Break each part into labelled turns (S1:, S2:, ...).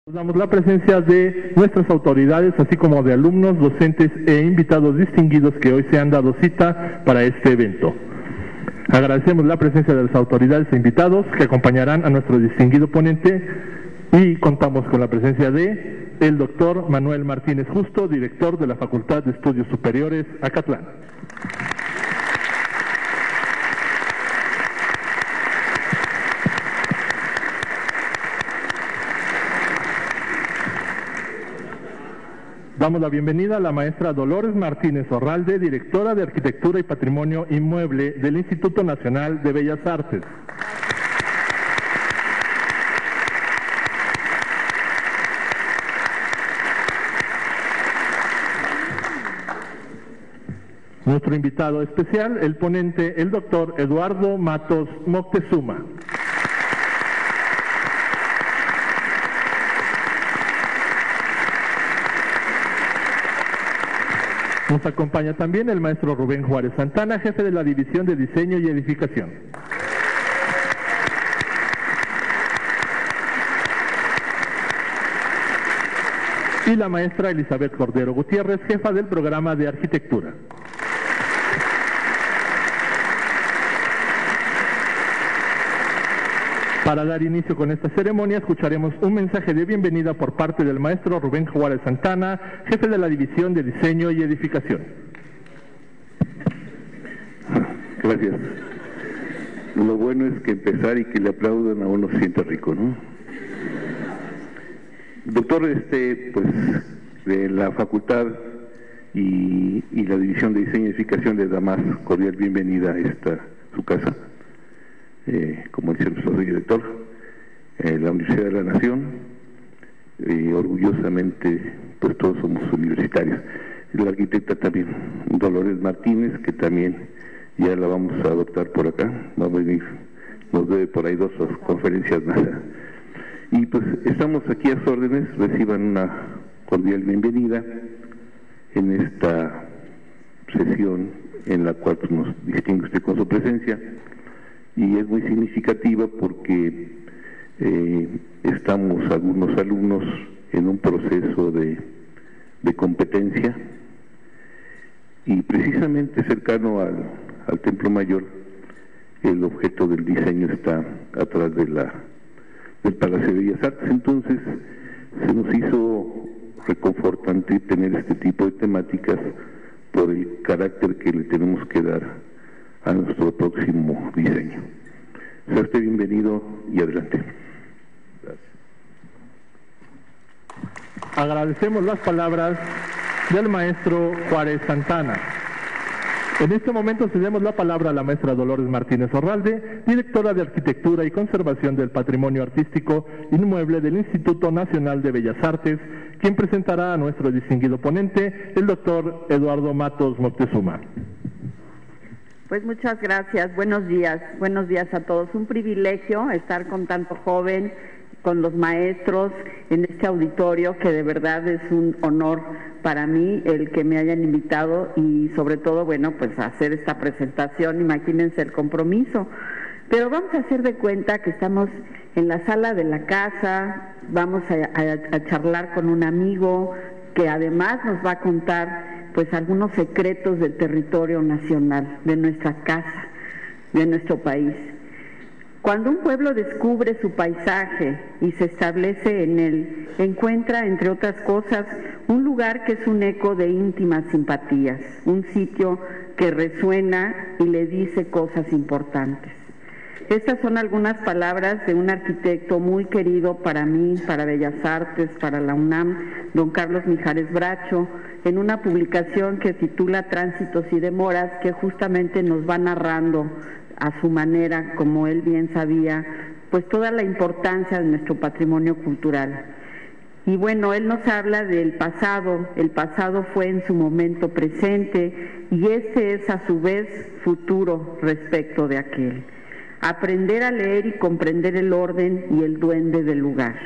S1: Damos la presencia de nuestras autoridades, así como de alumnos, docentes e invitados distinguidos que hoy se han dado cita para este evento. Agradecemos la presencia de las autoridades e invitados que acompañarán a nuestro distinguido ponente y contamos con la presencia de el doctor Manuel Martínez Justo, director de la Facultad de Estudios Superiores, Acatlán. Damos la bienvenida a la maestra Dolores Martínez Orralde, directora de Arquitectura y Patrimonio Inmueble del Instituto Nacional de Bellas Artes. Nuestro invitado especial, el ponente, el doctor Eduardo Matos Moctezuma. Nos acompaña también el maestro Rubén Juárez Santana, jefe de la División de Diseño y Edificación. Y la maestra Elizabeth Cordero Gutiérrez, jefa del programa de Arquitectura. Para dar inicio con esta ceremonia, escucharemos un mensaje de bienvenida por parte del maestro Rubén Juárez Santana, jefe de la División de Diseño y Edificación.
S2: Gracias. Lo bueno es que empezar y que le aplaudan a uno se siente rico, ¿no? Doctor, pues de la Facultad y la División de Diseño y Edificación le da más cordial bienvenida a esta su casa. Como dice nuestro director, la Universidad de la Nación, orgullosamente pues todos somos universitarios. La arquitecta también, Dolores Martínez, que también ya la vamos a adoptar por acá, va a venir, nos debe por ahí 2 conferencias más. Y pues estamos aquí a sus órdenes, reciban una cordial bienvenida en esta sesión en la cual pues, nos distingue usted con su presencia. Y es muy significativa porque estamos algunos alumnos en un proceso de competencia y precisamente cercano al Templo Mayor el objeto del diseño está atrás de del Palacio de Bellas Artes. Entonces se nos hizo reconfortante tener este tipo de temáticas por el carácter que le tenemos que dar a nuestro próximo diseño. Sea usted bienvenido y adelante. Gracias.
S1: Agradecemos las palabras del maestro Juárez Santana. En este momento cedemos la palabra a la maestra Dolores Martínez Orralde, directora de Arquitectura y Conservación del Patrimonio Artístico Inmueble del Instituto Nacional de Bellas Artes, quien presentará a nuestro distinguido ponente, el doctor Eduardo Matos Moctezuma.
S3: Pues muchas gracias, buenos días a todos. Un privilegio estar con tanto joven, con los maestros en este auditorio, que de verdad es un honor para mí el que me hayan invitado y sobre todo, bueno, pues hacer esta presentación, imagínense el compromiso. Pero vamos a hacer de cuenta que estamos en la sala de la casa, vamos a charlar con un amigo que además nos va a contar pues algunos secretos del territorio nacional, de nuestra casa, de nuestro país. Cuando un pueblo descubre su paisaje y se establece en él, encuentra, entre otras cosas, un lugar que es un eco de íntimas simpatías, un sitio que resuena y le dice cosas importantes. Estas son algunas palabras de un arquitecto muy querido para mí, para Bellas Artes, para la UNAM, don Carlos Mijares Bracho, en una publicación que titula Tránsitos y Demoras, que justamente nos va narrando a su manera, como él bien sabía, pues toda la importancia de nuestro patrimonio cultural. Y bueno, él nos habla del pasado, el pasado fue en su momento presente y este es a su vez futuro respecto de aquel. Aprender a leer y comprender el orden y el duende del lugar,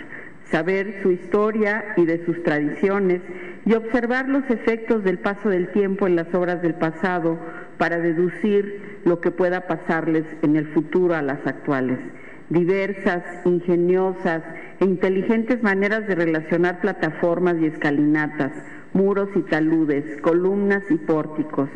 S3: saber su historia y de sus tradiciones y observar los efectos del paso del tiempo en las obras del pasado para deducir lo que pueda pasarles en el futuro a las actuales. Diversas, ingeniosas e inteligentes maneras de relacionar plataformas y escalinatas, muros y taludes, columnas y pórticos,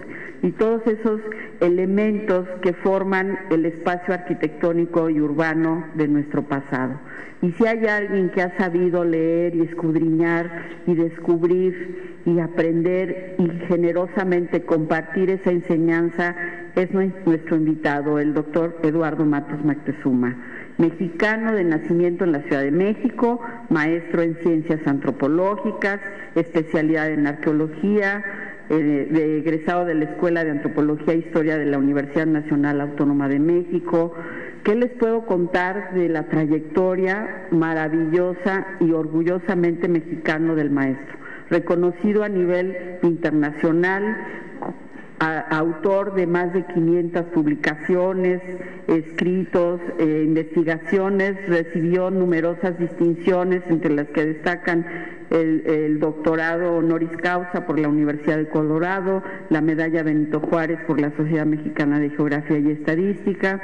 S3: y todos esos elementos que forman el espacio arquitectónico y urbano de nuestro pasado. Y si hay alguien que ha sabido leer y escudriñar y descubrir y aprender y generosamente compartir esa enseñanza, es nuestro invitado, el doctor Eduardo Matos Moctezuma, mexicano de nacimiento en la Ciudad de México, maestro en ciencias antropológicas, especialidad en arqueología, egresado de la Escuela de Antropología e Historia de la Universidad Nacional Autónoma de México. ¿Qué les puedo contar de la trayectoria maravillosa y orgullosamente mexicano del maestro? Reconocido a nivel internacional, autor de más de 500 publicaciones, escritos, investigaciones, recibió numerosas distinciones, entre las que destacan el doctorado honoris causa por la Universidad de Colorado, la medalla Benito Juárez por la Sociedad Mexicana de Geografía y Estadística.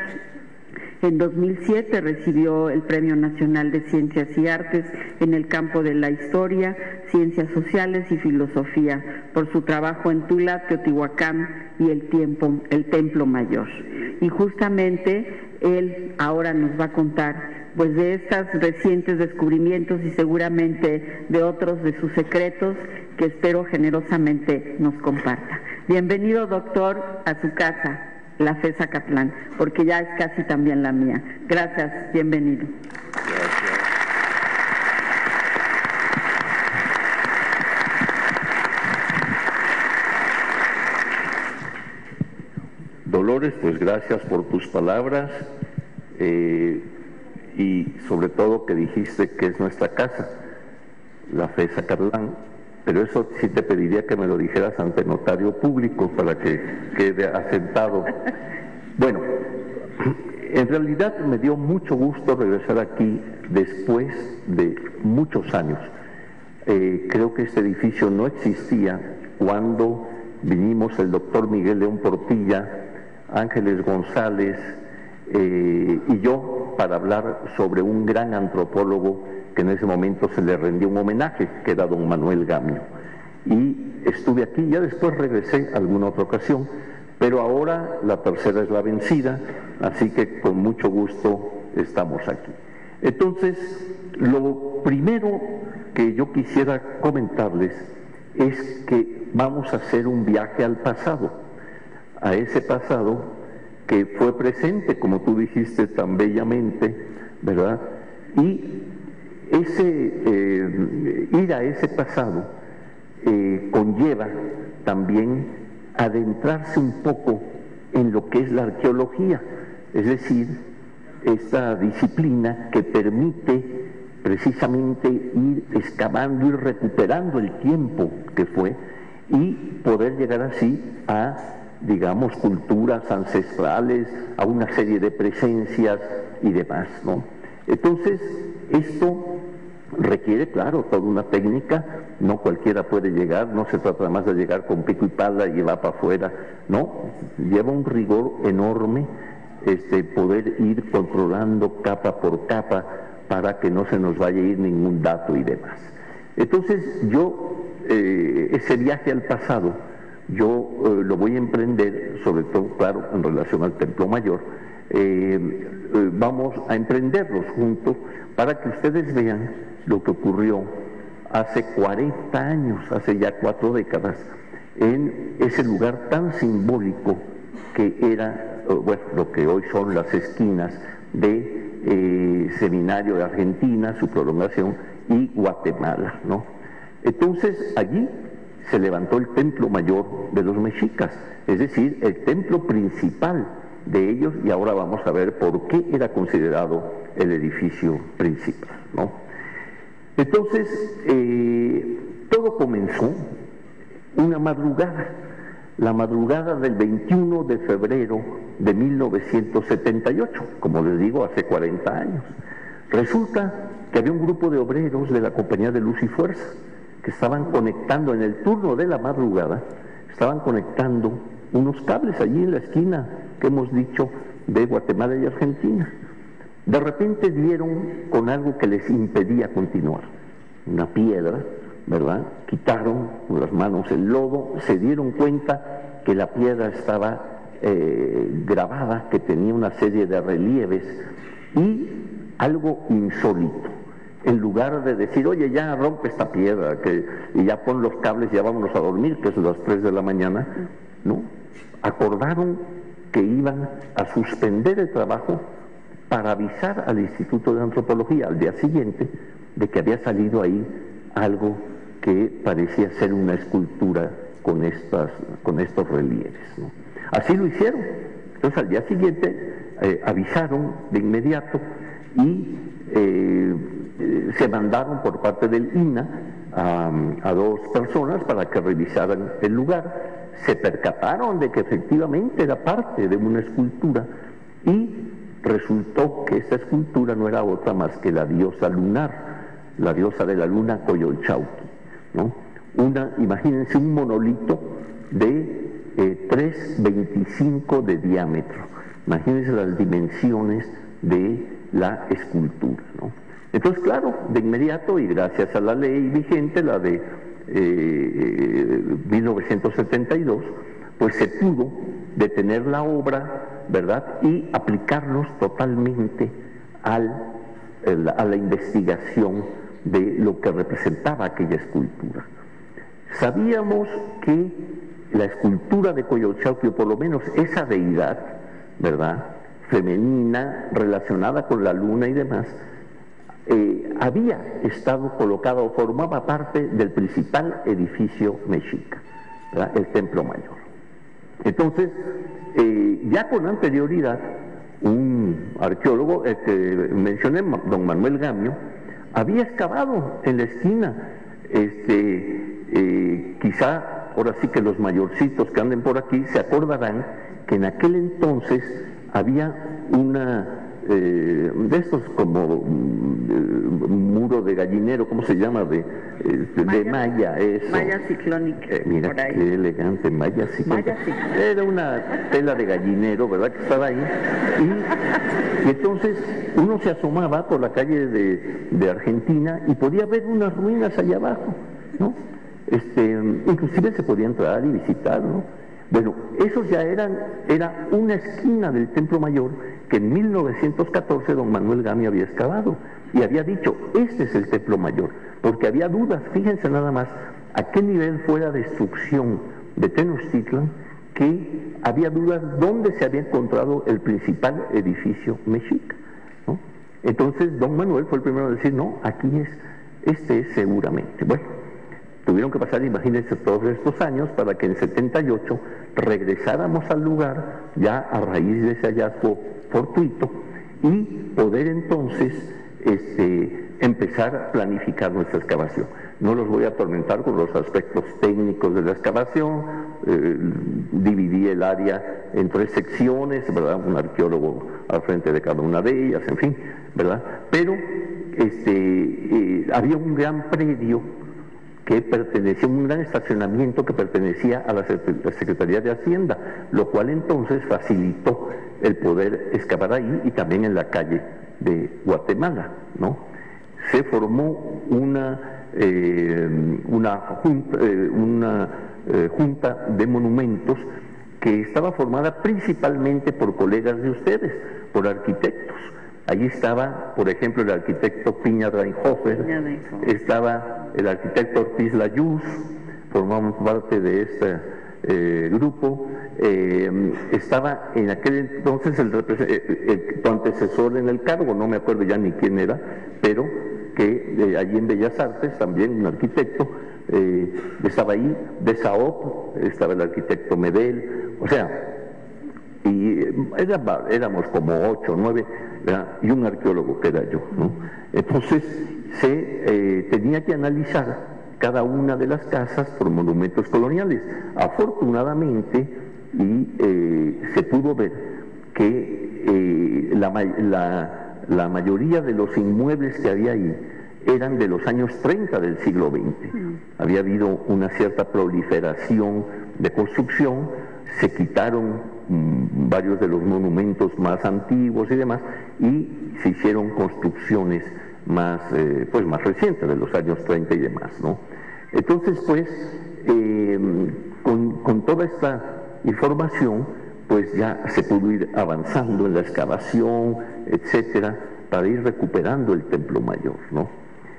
S3: En 2007 recibió el Premio Nacional de Ciencias y Artes en el campo de la historia, ciencias sociales y filosofía por su trabajo en Tula, Teotihuacán y el Templo Mayor. Y justamente él ahora nos va a contar pues de estos recientes descubrimientos y seguramente de otros de sus secretos que espero generosamente nos comparta. Bienvenido, doctor, a su casa, la FES Zacatlán, porque ya es casi también la mía. Gracias, bienvenido.
S2: Gracias. Dolores, pues gracias por tus palabras y sobre todo que dijiste que es nuestra casa, la FES Zacatlán. Pero eso sí te pediría que me lo dijeras ante notario público para que quede asentado. Bueno, en realidad me dio mucho gusto regresar aquí después de muchos años. Creo que este edificio no existía cuando vinimos el doctor Miguel León Portilla, Ángeles González y yo para hablar sobre un gran antropólogo que en ese momento se le rendió un homenaje, que era don Manuel Gamio. Y estuve aquí, ya después regresé alguna otra ocasión, pero ahora la tercera es la vencida, así que con mucho gusto estamos aquí. Entonces, lo primero que yo quisiera comentarles es que vamos a hacer un viaje al pasado, a ese pasado que fue presente, como tú dijiste tan bellamente, ¿verdad? Y ir a ese pasado conlleva también adentrarse un poco en lo que es la arqueología, es decir, esta disciplina que permite precisamente ir excavando y recuperando el tiempo que fue y poder llegar así a, digamos, culturas ancestrales, a una serie de presencias y demás, ¿no? Entonces, esto requiere, claro, toda una técnica, no cualquiera puede llegar, no se trata más de llegar con pico y pala y va para afuera, no, lleva un rigor enorme poder ir controlando capa por capa para que no se nos vaya a ir ningún dato y demás. Entonces yo, ese viaje al pasado, yo lo voy a emprender, sobre todo, claro, en relación al Templo Mayor, vamos a emprenderlos juntos para que ustedes vean lo que ocurrió hace 40 años, hace ya 4 décadas, en ese lugar tan simbólico que era, bueno, lo que hoy son las esquinas de Seminario de Argentina, su prolongación, y Guatemala, ¿no? Entonces allí se levantó el templo mayor de los mexicas, es decir, el templo principal de ellos, y ahora vamos a ver por qué era considerado el edificio principal, ¿no? Entonces, todo comenzó una madrugada, la madrugada del 21 de febrero de 1978, como les digo, hace 40 años. Resulta que había un grupo de obreros de la Compañía de Luz y Fuerza que estaban conectando en el turno de la madrugada, estaban conectando unos cables allí en la esquina que hemos dicho de Guatemala y Argentina.
S4: de repente dieron con algo que les impedía continuar, una piedra, ¿verdad? Quitaron con las manos el lodo, se dieron cuenta que la piedra estaba grabada, que tenía una serie de relieves y algo insólito. En lugar de decir, oye, ya rompe esta piedra y ya pon los cables, ya vámonos a dormir, que es las 3 de la mañana, ¿no? Acordaron que iban a suspender el trabajo para avisar al Instituto de Antropología al día siguiente de que había salido ahí algo que parecía ser una escultura con estos relieves, ¿no? Así lo hicieron. Entonces al día siguiente avisaron de inmediato y se mandaron por parte del INAH a 2 personas para que revisaran el lugar. Se percataron de que efectivamente era parte de una escultura y resultó que esa escultura no era otra más que la diosa lunar, la diosa de la luna Coyolxauhqui, ¿no? Imagínense un monolito de 3,25 de diámetro. Imagínense las dimensiones de la escultura, ¿no? Entonces, claro, de inmediato y gracias a la ley vigente, la de 1972, pues se pudo detener la obra, ¿verdad? Y aplicarnos totalmente a la investigación de lo que representaba aquella escultura. Sabíamos que la escultura de Coyolxauhqui, o por lo menos esa deidad, ¿verdad?, femenina, relacionada con la luna y demás, había estado colocada o formaba parte del principal edificio mexica, ¿verdad?, el Templo Mayor. Entonces, ya con anterioridad, un arqueólogo, mencioné, don Manuel Gamio, había excavado en la esquina, quizá ahora sí que los mayorcitos que anden por aquí se acordarán que en aquel entonces había de estos como muro de gallinero, ¿cómo se llama? De malla, eso.
S3: Malla ciclónica.
S4: Mira qué elegante, malla ciclónica. Era una tela de gallinero, ¿verdad?, que estaba ahí. Y entonces uno se asomaba por la calle de Argentina y podía ver unas ruinas allá abajo, ¿no? Inclusive se podía entrar y visitar, ¿no? Bueno, esos ya era una esquina del Templo Mayor que en 1914 don Manuel Gamio había excavado y había dicho, este es el Templo Mayor, porque había dudas, fíjense nada más, a qué nivel fue la destrucción de Tenochtitlan, que había dudas dónde se había encontrado el principal edificio mexica, ¿no? Entonces don Manuel fue el primero a decir, no, aquí este es seguramente. Bueno, tuvieron que pasar, imagínense, todos estos años para que en 78 regresáramos al lugar, ya a raíz de ese hallazgo fortuito, y poder entonces empezar a planificar nuestra excavación. No los voy a atormentar con los aspectos técnicos de la excavación, dividí el área en 3 secciones, ¿verdad?, un arqueólogo al frente de cada una de ellas, en fin, ¿verdad? Pero había un gran predio que pertenecía, un gran estacionamiento que pertenecía a la Secretaría de Hacienda, lo cual entonces facilitó el poder excavar ahí y también en la calle de Guatemala, ¿no? Se formó una junta de monumentos que estaba formada principalmente por colegas de ustedes, por arquitectos. Allí estaba, por ejemplo, el arquitecto Piña Reinhofer, estaba el arquitecto Ortiz Layuz, formamos parte de este grupo, estaba en aquel entonces tu antecesor en el cargo, no me acuerdo ya ni quién era, pero que allí en Bellas Artes, también un arquitecto, estaba ahí, de Saop, estaba el arquitecto Medel, o sea, y éramos como 8 o 9, ¿verdad?, y un arqueólogo que era yo, ¿no? Entonces se tenía que analizar cada una de las casas por monumentos coloniales. Afortunadamente se pudo ver que la mayoría de los inmuebles que había ahí eran de los años 30 del siglo XX. Había habido una cierta proliferación de construcción, se quitaron varios de los monumentos más antiguos y demás, y se hicieron construcciones más, pues más recientes, de los años 30 y demás, ¿no? Entonces, pues, con toda esta información, pues ya se pudo ir avanzando en la excavación, etcétera, para ir recuperando el Templo Mayor, ¿no?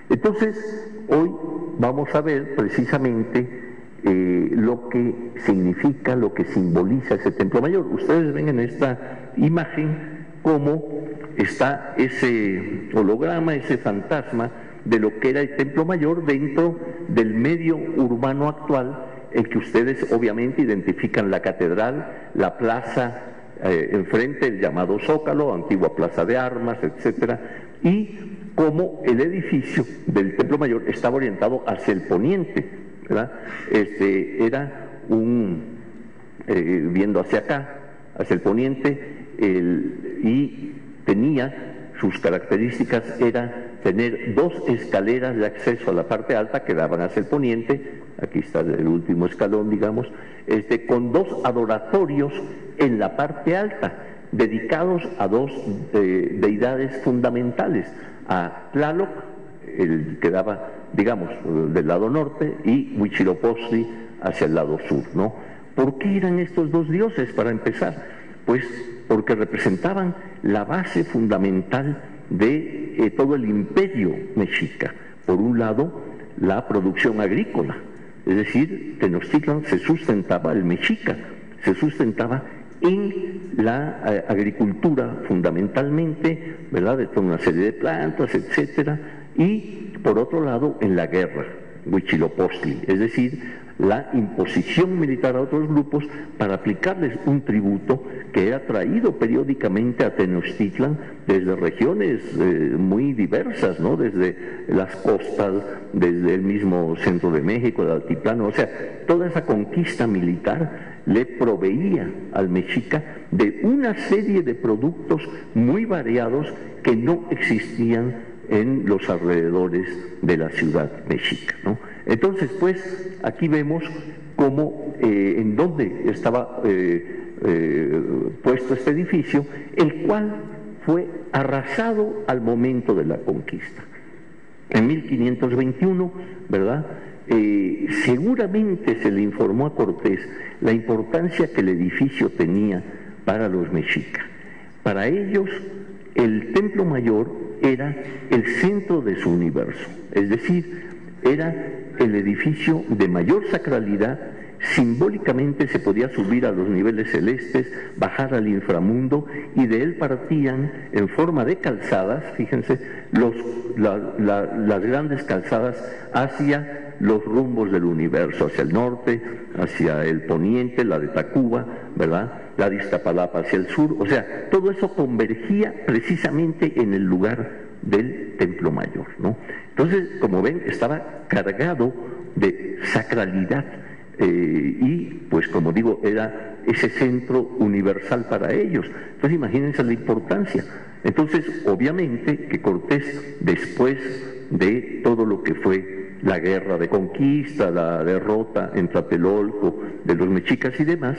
S4: Entonces, hoy vamos a ver precisamente lo que significa, lo que simboliza ese Templo Mayor. Ustedes ven en esta imagen cómo está ese holograma, ese fantasma de lo que era el Templo Mayor dentro del medio urbano actual, en que ustedes obviamente identifican la catedral, la plaza enfrente, el llamado Zócalo, antigua plaza de armas, etcétera, y cómo el edificio del Templo Mayor estaba orientado hacia el poniente, ¿verdad? Era viendo hacia acá, hacia el poniente, y tenía sus características, era tener dos escaleras de acceso a la parte alta que daban hacia el poniente. Aquí está el último escalón, digamos, con dos adoratorios en la parte alta, dedicados a dos deidades fundamentales, a Tlaloc, el que daba, digamos, del lado norte, y Huitzilopochtli hacia el lado sur, ¿no? ¿Por qué eran estos dos dioses, para empezar? Pues porque representaban la base fundamental de todo el imperio mexica. Por un lado, la producción agrícola, es decir, Tenochtitlan se sustentaba, el mexica se sustentaba en la agricultura fundamentalmente, ¿verdad?, de toda una serie de plantas, etcétera, y por otro lado en la guerra, Huitzilopochtli, es decir, la imposición militar a otros grupos para aplicarles un tributo que era traído periódicamente a Tenochtitlan desde regiones muy diversas, ¿no? Desde las costas, desde el mismo centro de México, el altiplano, o sea, toda esa conquista militar le proveía al mexica de una serie de productos muy variados que no existían en los alrededores de la ciudad mexica, ¿no? Entonces, pues, aquí vemos cómo, en dónde estaba puesto este edificio, el cual fue arrasado al momento de la conquista. En 1521, ¿verdad?, seguramente se le informó a Cortés la importancia que el edificio tenía para los mexicas. Para ellos, el Templo Mayor era el centro de su universo, es decir, era el edificio de mayor sacralidad. Simbólicamente se podía subir a los niveles celestes, bajar al inframundo, y de él partían en forma de calzadas, fíjense, las grandes calzadas hacia los rumbos del universo, hacia el norte, hacia el poniente, la de Tacuba, ¿verdad?, la de Iztapalapa hacia el sur. O sea, todo eso convergía precisamente en el lugar del Templo Mayor, ¿no? Entonces, como ven, estaba cargado de sacralidad, y pues, como digo, era ese centro universal para ellos. Entonces, imagínense la importancia. Entonces, obviamente que Cortés, después de todo lo que fue la guerra de conquista, la derrota en Tlatelolco de los mexicas y demás,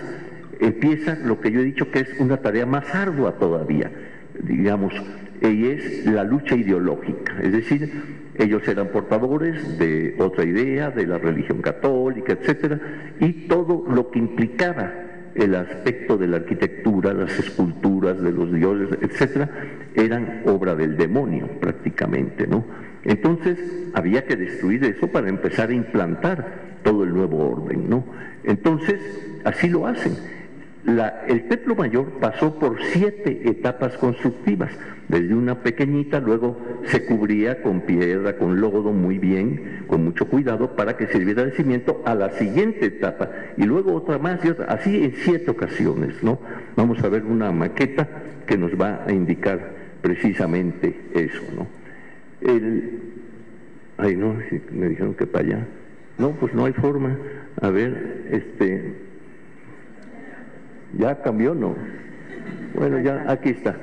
S4: empieza lo que yo he dicho que es una tarea más ardua todavía, digamos, y es la lucha ideológica. Es decir, ellos eran portadores de otra idea, de la religión católica, etcétera, y todo lo que implicaba el aspecto de la arquitectura, las esculturas de los dioses, etcétera, eran obra del demonio prácticamente, ¿no? Entonces había que destruir eso para empezar a implantar todo el nuevo orden, ¿no? Entonces así lo hacen. El Templo Mayor pasó por 7 etapas constructivas, desde una pequeñita, luego se cubría con piedra, con lodo, muy bien, con mucho cuidado, para que sirviera de cimiento a la siguiente etapa, y luego otra más y otra, así en 7 ocasiones, ¿no? Vamos a ver una maqueta que nos va a indicar precisamente eso, ¿no? Ay, no, me dijeron que para allá. No, pues no hay forma. A ver, ¿ya cambió? No. Bueno, ya, aquí está.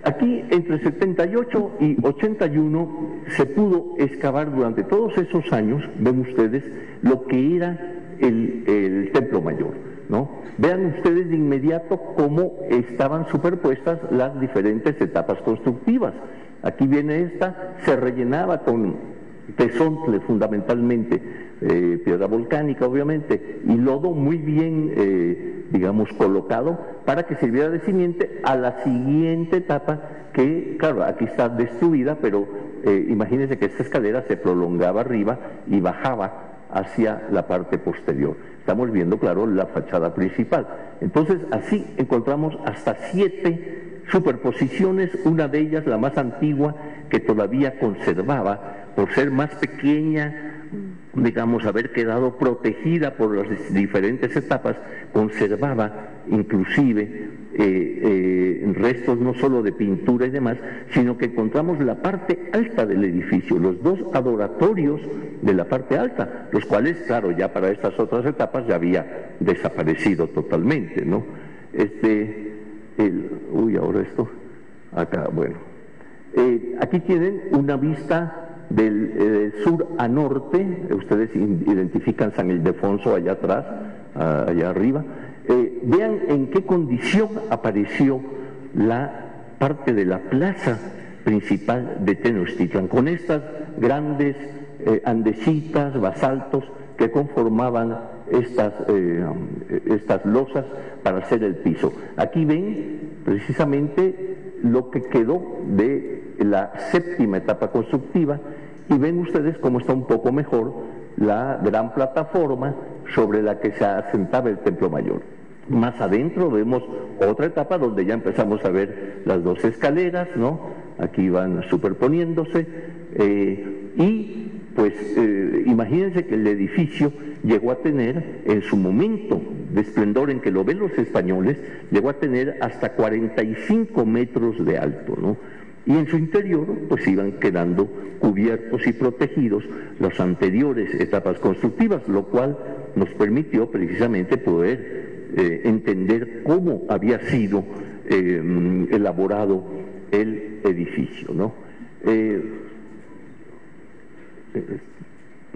S4: Aquí, entre 78 y 81, se pudo excavar durante todos esos años, ven ustedes, lo que era el Templo Mayor. ¿no? Vean ustedes de inmediato cómo estaban superpuestas las diferentes etapas constructivas. Aquí viene esta, se rellenaba con tezontle fundamentalmente, piedra volcánica obviamente, y lodo muy bien, digamos, colocado para que sirviera de simiente a la siguiente etapa que, claro, aquí está destruida, pero imagínense que esta escalera se prolongaba arriba y bajaba hacia la parte posterior. Estamos viendo, claro, la fachada principal. Entonces, así encontramos hasta 7 superposiciones, una de ellas, la más antigua, que todavía conservaba, por ser más pequeña, digamos, haber quedado protegida por las diferentes etapas, conservaba inclusive restos no solo de pintura y demás, sino que encontramos la parte alta del edificio, los 2 adoratorios de la parte alta, los cuales, claro, ya para estas otras etapas ya había desaparecido totalmente, ¿no? Ahora esto, acá, bueno. Aquí tienen una vista del sur a norte, ustedes identifican San Ildefonso allá atrás, allá arriba. Vean en qué condición apareció la parte de la plaza principal de Tenochtitlan, con estas grandes andesitas, basaltos que conformaban estas losas para hacer el piso. Aquí ven precisamente lo que quedó de la 7ª etapa constructiva, y ven ustedes cómo está un poco mejor la gran plataforma sobre la que se asentaba el Templo Mayor. Más adentro vemos otra etapa donde ya empezamos a ver las 2 escaleras, ¿no? Aquí van superponiéndose, y pues imagínense que el edificio llegó a tener, en su momento de esplendor en que lo ven los españoles, llegó a tener hasta 45 metros de alto, ¿no? Y en su interior pues iban quedando cubiertos y protegidos las anteriores etapas constructivas, lo cual nos permitió precisamente poder entender cómo había sido elaborado el edificio, ¿no?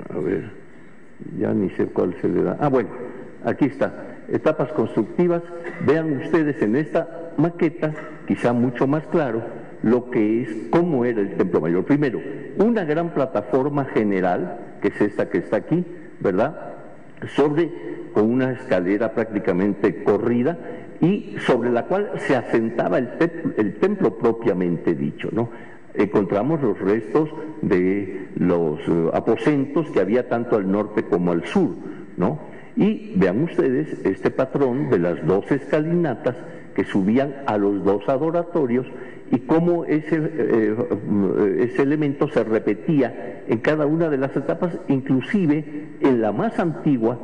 S4: A ver, ya ni sé cuál se le da. Bueno, aquí está, etapas constructivas. Vean ustedes en esta maqueta, quizá mucho más claro, lo que es, cómo era el Templo Mayor. Primero, una gran plataforma general, que es esta que está aquí, ¿verdad?, con una escalera prácticamente corrida, y sobre la cual se asentaba el templo propiamente dicho, ¿no? Encontramos los restos de los aposentos que había tanto al norte como al sur, ¿no? Y vean ustedes este patrón de las 2 escalinatas que subían a los 2 adoratorios, y cómo ese elemento se repetía en cada una de las etapas, inclusive en la más antigua,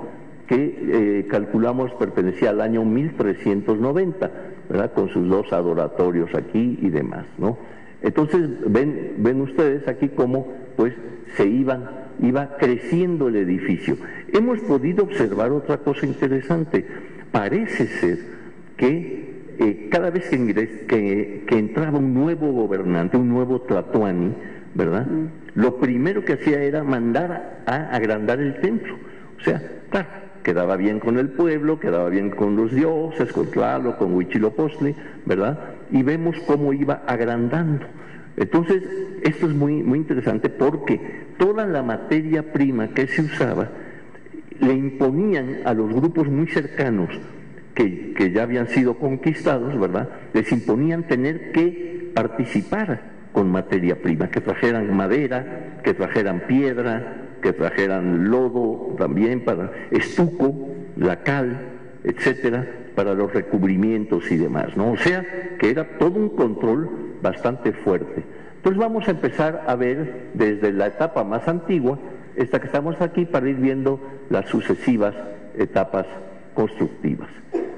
S4: que calculamos pertenecía al año 1390, ¿verdad?, con sus 2 adoratorios aquí y demás, ¿no? Entonces ven ustedes aquí cómo pues iba creciendo el edificio. Hemos podido observar otra cosa interesante. Parece ser que cada vez que entraba un nuevo gobernante, un nuevo Tlatoani, ¿verdad?, lo primero que hacía era mandar a agrandar el templo. O sea, claro, quedaba bien con el pueblo, quedaba bien con los dioses, con Tlaloc, con Huitzilopochtli, ¿verdad? Y vemos cómo iba agrandando. Entonces, esto es muy, muy interesante, porque toda la materia prima que se usaba le imponían a los grupos muy cercanos, que ya habían sido conquistados, ¿verdad?, les imponían tener que participar con materia prima, que trajeran madera, que trajeran piedra, que trajeran lodo también, para estuco, la cal, etcétera, para los recubrimientos y demás, ¿no? O sea, que era todo un control bastante fuerte. Entonces vamos a empezar a ver desde la etapa más antigua, esta que estamos aquí, para ir viendo las sucesivas etapas constructivas.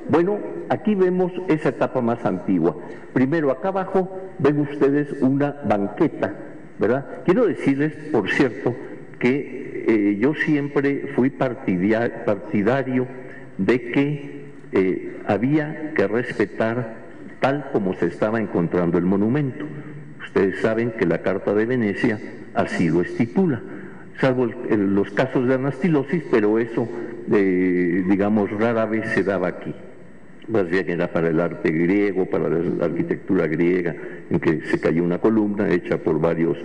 S4: Bueno, aquí vemos esa etapa más antigua. Primero, acá abajo ven ustedes una banqueta, ¿verdad? Quiero decirles, por cierto, que yo siempre fui partidario de que había que respetar tal como se estaba encontrando el monumento. Ustedes saben que la Carta de Venecia así lo estipula, salvo los casos de anastilosis, pero eso digamos, rara vez se daba aquí. Más bien era para el arte griego, para la arquitectura griega, en que se cayó una columna hecha por varios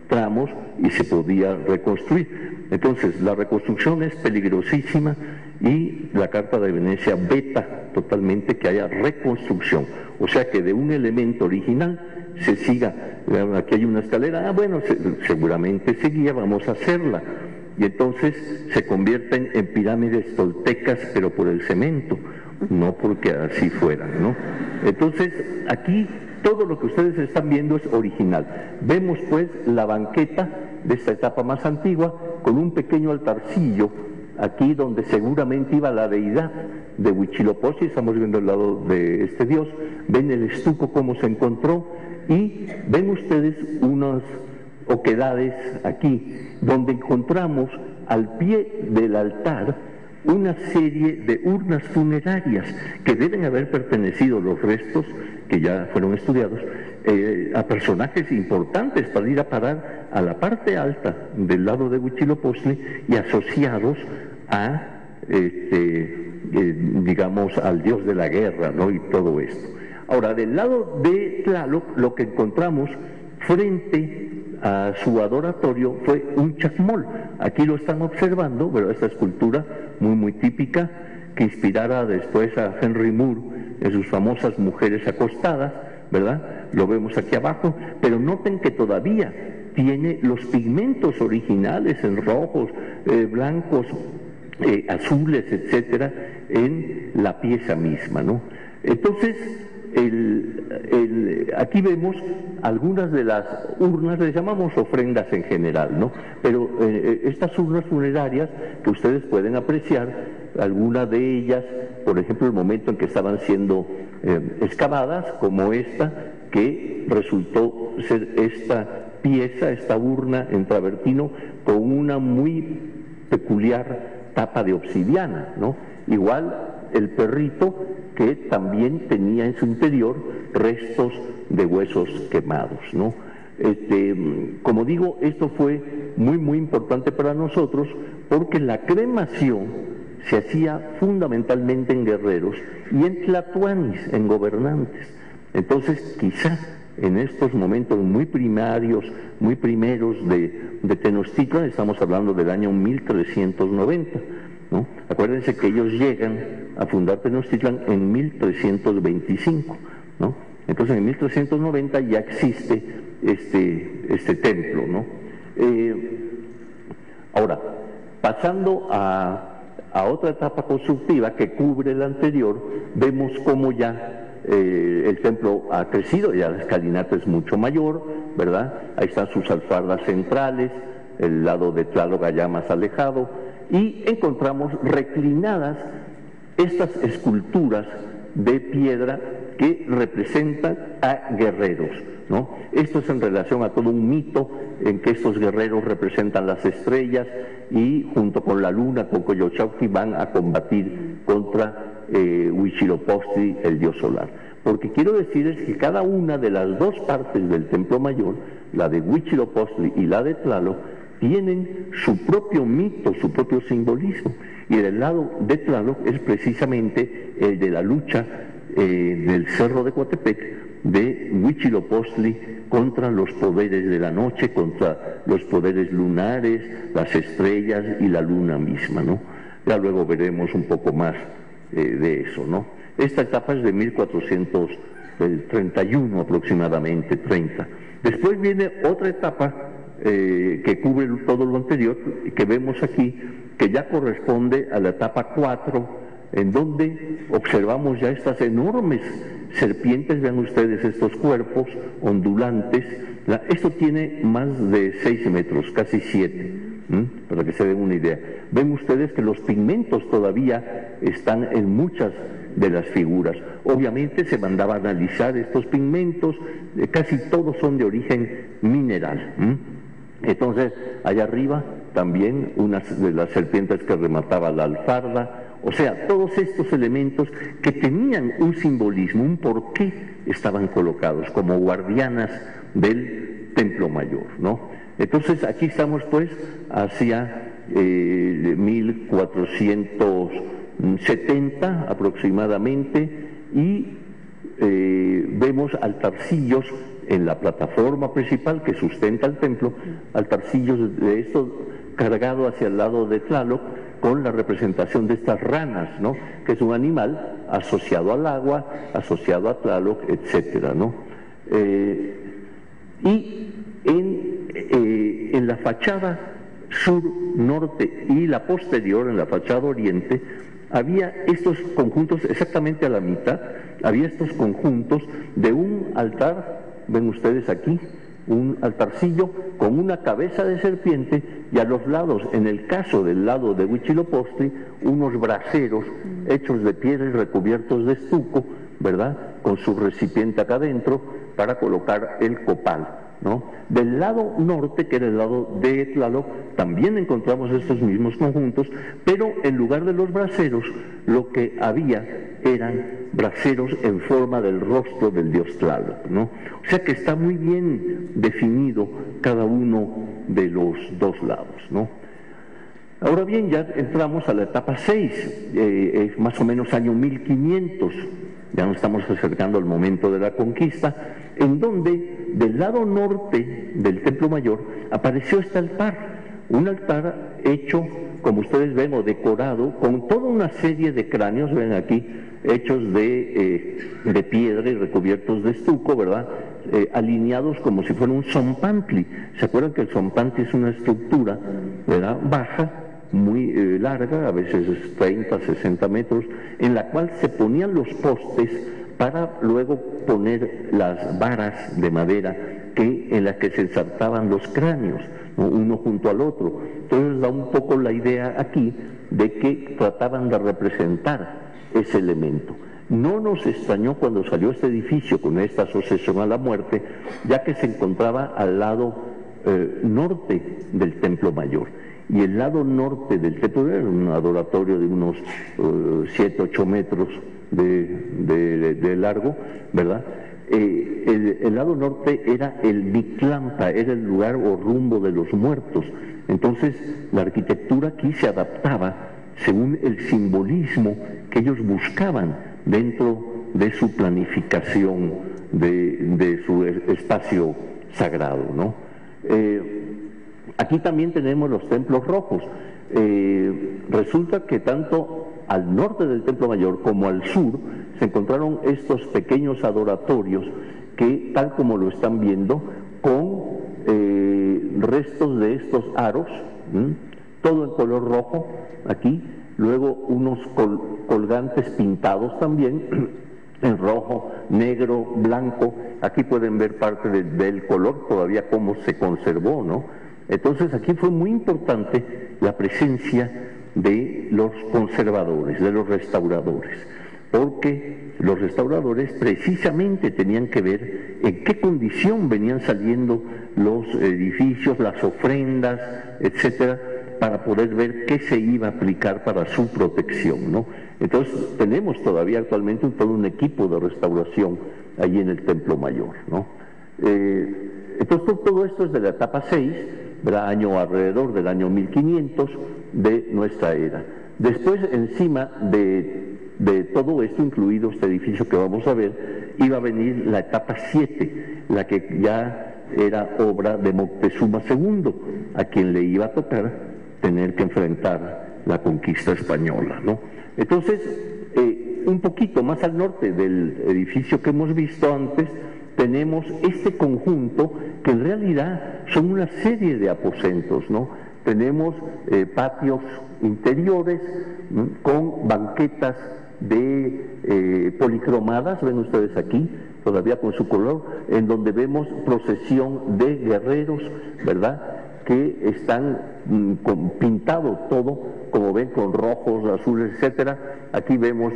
S4: tramos y se podía reconstruir. Entonces, la reconstrucción es peligrosísima y la Carta de Venecia veta totalmente que haya reconstrucción. O sea, que de un elemento original se siga. Aquí hay una escalera, bueno, seguramente seguía, vamos a hacerla. Y entonces se convierten en pirámides toltecas, pero por el cemento, no porque así fueran, ¿no? Entonces, aquí todo lo que ustedes están viendo es original. Vemos pues la banqueta de esta etapa más antigua con un pequeño altarcillo aquí donde seguramente iba la deidad de Huitzilopochtli. Estamos viendo el lado de este dios. Ven el estuco cómo se encontró y ven ustedes unas oquedades aquí donde encontramos al pie del altar una serie de urnas funerarias que deben haber pertenecido, los restos que ya fueron estudiados, a personajes importantes para ir a parar a la parte alta del lado de Huitzilopochtli y asociados a, digamos, al dios de la guerra, ¿no? Y todo esto. Ahora, del lado de Tlaloc, lo que encontramos frente a su adoratorio fue un chacmol. Aquí lo están observando, pero esta escultura muy típica que inspirara después a Henry Moore en sus famosas Mujeres acostadas, ¿verdad? Lo vemos aquí abajo, pero noten que todavía tiene los pigmentos originales en rojos, blancos, azules, etcétera, en la pieza misma, ¿no? Entonces, aquí vemos algunas de las urnas, les llamamos ofrendas en general, ¿no? Pero estas urnas funerarias que ustedes pueden apreciar, algunas de ellas, por ejemplo, el momento en que estaban siendo excavadas, como esta, que resultó ser esta pieza, esta urna en travertino, con una muy peculiar tapa de obsidiana, ¿no? Igual el perrito, que también tenía en su interior restos de huesos quemados, ¿no? Como digo, esto fue muy importante para nosotros porque la cremación se hacía fundamentalmente en guerreros y en tlatoanis, en gobernantes. Entonces, quizá en estos momentos muy primarios, muy primeros de Tenochtitlan, estamos hablando del año 1390, ¿no? Acuérdense que ellos llegan a fundar Tenochtitlan en 1325, ¿no? Entonces en 1390 ya existe este templo, ¿no? Ahora, pasando a otra etapa constructiva que cubre la anterior, vemos cómo ya el templo ha crecido, ya la escalinata es mucho mayor, ¿verdad? Ahí están sus alfardas centrales, el lado de Tlaloc allá más alejado, y encontramos reclinadas estas esculturas de piedra que representan a guerreros, ¿no? Esto es en relación a todo un mito en que estos guerreros representan las estrellas y junto con la luna, con Coyolxauhqui, van a combatir contra Huitzilopochtli, el dios solar. Porque quiero decirles que cada una de las dos partes del templo mayor, la de Huitzilopochtli y la de Tlaloc, tienen su propio mito, su propio simbolismo. Y del lado de Tlaloc es precisamente el de la lucha del Cerro de Coatepec, de Huitzilopochtli contra los poderes de la noche, contra los poderes lunares, las estrellas y la luna misma, ¿no? Ya luego veremos un poco más de eso, ¿no? Esta etapa es de 1431 aproximadamente, 30. Después viene otra etapa que cubre todo lo anterior, que vemos aquí, que ya corresponde a la etapa 4, en donde observamos ya estas enormes serpientes. Vean ustedes estos cuerpos ondulantes. Esto tiene más de 6 metros, casi 7, para que se den una idea. Ven ustedes que los pigmentos todavía están en muchas de las figuras. Obviamente se mandaba a analizar estos pigmentos, casi todos son de origen mineral. Entonces, allá arriba también una de las serpientes que remataba la alfarda. O sea, todos estos elementos que tenían un simbolismo, un porqué estaban colocados como guardianas del templo mayor, ¿no? Entonces aquí estamos pues hacia 1470 aproximadamente, y vemos altarcillos en la plataforma principal que sustenta el templo, altarcillos de estos cargados hacia el lado de Tlaloc, con la representación de estas ranas, ¿no?, que es un animal asociado al agua, asociado a Tlaloc, etcétera, ¿no? Y en la fachada sur, norte y la posterior, en la fachada oriente, había estos conjuntos exactamente a la mitad, había estos conjuntos de un altar, ven ustedes aquí, un altarcillo con una cabeza de serpiente, y a los lados, en el caso del lado de Huitzilopochtli, unos braseros hechos de piedra y recubiertos de estuco, ¿verdad?, con su recipiente acá adentro para colocar el copal, ¿no? Del lado norte, que era el lado de Tlaloc, también encontramos estos mismos conjuntos, pero en lugar de los braseros, lo que había eran braseros en forma del rostro del dios Tlaloc, ¿no? O sea que está muy bien definido cada uno de los dos lados, ¿no? Ahora bien, ya entramos a la etapa 6, es más o menos año 1500, ya nos estamos acercando al momento de la conquista, en donde del lado norte del Templo Mayor apareció este altar, un altar hecho, como ustedes ven, o decorado, con toda una serie de cráneos, ven aquí, hechos de piedra y recubiertos de estuco, ¿verdad?, alineados como si fuera un zompantli. ¿Se acuerdan que el zompantli es una estructura, ¿verdad?, baja, muy larga, a veces 30, 60 metros, en la cual se ponían los postes para luego poner las varas de madera en las que se ensartaban los cráneos, ¿no?, uno junto al otro. Entonces da un poco la idea aquí de que trataban de representar ese elemento. No nos extrañó cuando salió este edificio con esta asociación a la muerte, ya que se encontraba al lado norte del Templo Mayor. Y el lado norte del templo era un adoratorio de unos 7, 8 metros de largo, ¿verdad? El lado norte era el Mictlampa, era el lugar o rumbo de los muertos. Entonces la arquitectura aquí se adaptaba según el simbolismo que ellos buscaban dentro de su planificación de su espacio sagrado, ¿no? Aquí también tenemos los templos rojos. Resulta que tanto al norte del Templo Mayor como al sur se encontraron estos pequeños adoratorios que, tal como lo están viendo, con restos de estos aros, todo en color rojo aquí, luego unos colgantes pintados también en rojo, negro, blanco. Aquí pueden ver parte del color, todavía cómo se conservó, ¿no? Entonces aquí fue muy importante la presencia de los conservadores, de los restauradores, porque los restauradores precisamente tenían que ver en qué condición venían saliendo los edificios, las ofrendas, etcétera, para poder ver qué se iba a aplicar para su protección, ¿no? Entonces tenemos todavía actualmente todo un equipo de restauración allí en el Templo Mayor, ¿no? Entonces todo esto es de la etapa 6, año alrededor del año 1500 de nuestra era. Después, encima de todo esto, incluido este edificio que vamos a ver, iba a venir la etapa 7, la que ya era obra de Moctezuma II, a quien le iba a tocar tener que enfrentar la conquista española, ¿no? Entonces, un poquito más al norte del edificio que hemos visto antes, tenemos este conjunto que en realidad son una serie de aposentos, ¿no? Tenemos patios interiores con banquetas policromadas, ven ustedes aquí, todavía con su color, en donde vemos procesión de guerreros, ¿verdad?, que están pintado todo, como ven, con rojos, azules, etcétera. Aquí vemos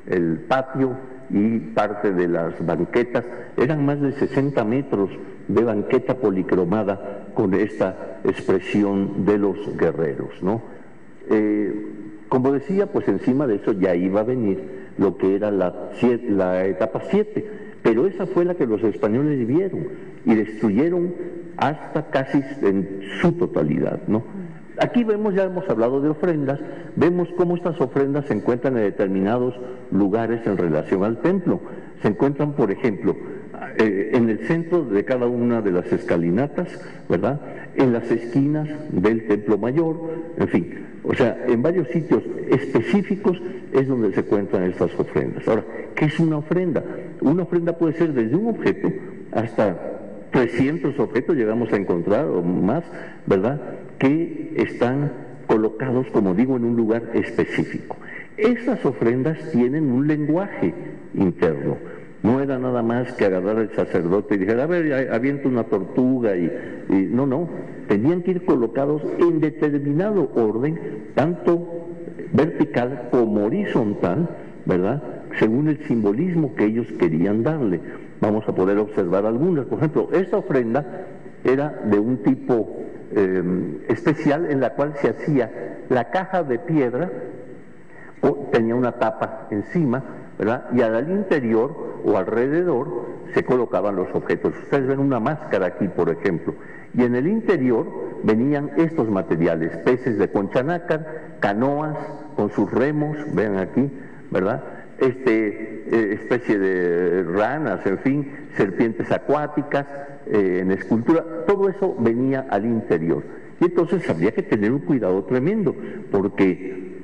S4: el patio y parte de las banquetas. Eran más de 60 metros de banqueta policromada con esta expresión de los guerreros, ¿no? Como decía, pues encima de eso ya iba a venir lo que era la etapa 7, pero esa fue la que los españoles vieron y destruyeron hasta casi en su totalidad, ¿no? Aquí vemos, ya hemos hablado de ofrendas, vemos cómo estas ofrendas se encuentran en determinados lugares en relación al templo. Se encuentran, por ejemplo, en el centro de cada una de las escalinatas, ¿verdad? En las esquinas del templo mayor, en fin, o sea, en varios sitios específicos es donde se encuentran estas ofrendas. Ahora, ¿qué es una ofrenda? Una ofrenda puede ser desde un objeto hasta 300 objetos, llegamos a encontrar, o más, ¿verdad?, que están colocados, como digo, en un lugar específico. Estas ofrendas tienen un lenguaje interno. No era nada más que agarrar al sacerdote y dijera, a ver, avienta una tortuga y no, tenían que ir colocados en determinado orden, tanto vertical como horizontal, ¿verdad?, según el simbolismo que ellos querían darle. Vamos a poder observar algunas. Por ejemplo, esta ofrenda era de un tipo especial, en la cual se hacía la caja de piedra, tenía una tapa encima, ¿verdad?, y al interior o alrededor se colocaban los objetos. Ustedes ven una máscara aquí, por ejemplo, y en el interior venían estos materiales: peces de concha nácar, canoas con sus remos, vean aquí, ¿verdad?, especie de ranas, en fin, serpientes acuáticas, en escultura, todo eso venía al interior. Y entonces había que tener un cuidado tremendo, porque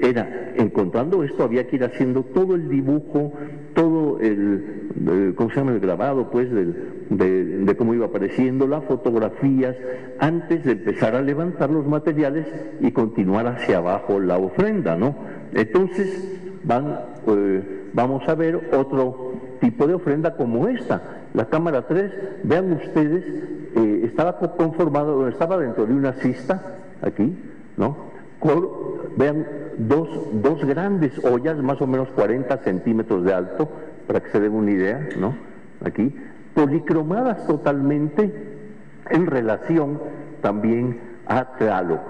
S4: encontrando esto, había que ir haciendo todo el dibujo, todo el grabado, pues, de cómo iba apareciendo, las fotografías, antes de empezar a levantar los materiales y continuar hacia abajo la ofrenda, ¿no? Entonces, vamos a ver otro tipo de ofrenda como esta. La cámara 3, vean ustedes, estaba dentro de una cista, aquí, ¿no? Vean dos grandes ollas, más o menos 40 centímetros de alto, para que se den una idea, ¿no? Aquí, policromadas totalmente en relación también a Tlaloc.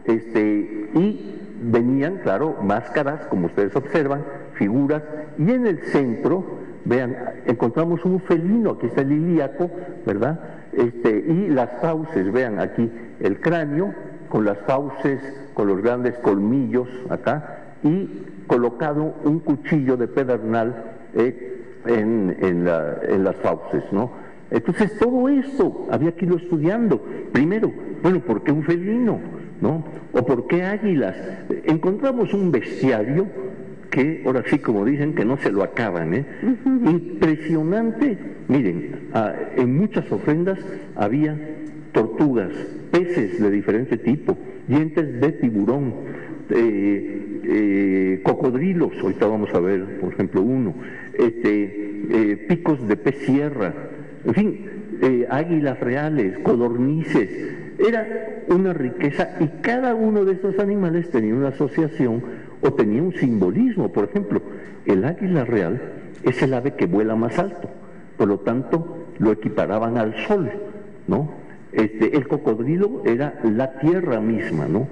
S4: Y venían, claro, máscaras, como ustedes observan, figuras, y en el centro, vean, encontramos un felino, aquí está el ilíaco, ¿verdad? Y las fauces, vean aquí el cráneo, con las fauces, con los grandes colmillos acá, y colocado un cuchillo de pedernal en las fauces, ¿no? Entonces todo esto había que irlo estudiando. Primero, bueno, ¿por qué un felino?, ¿no? ¿O por qué águilas? Encontramos un bestiario que, ahora sí, como dicen, que no se lo acaban, ¿eh? Impresionante. Miren, en muchas ofrendas había tortugas, peces de diferente tipo, dientes de tiburón, cocodrilos, ahorita vamos a ver, por ejemplo, uno, picos de pez sierra, en fin, águilas reales, codornices. Era una riqueza, y cada uno de estos animales tenía una asociación o tenía un simbolismo. Por ejemplo, el águila real es el ave que vuela más alto, por lo tanto lo equiparaban al sol, ¿no? El cocodrilo era la tierra misma, ¿no?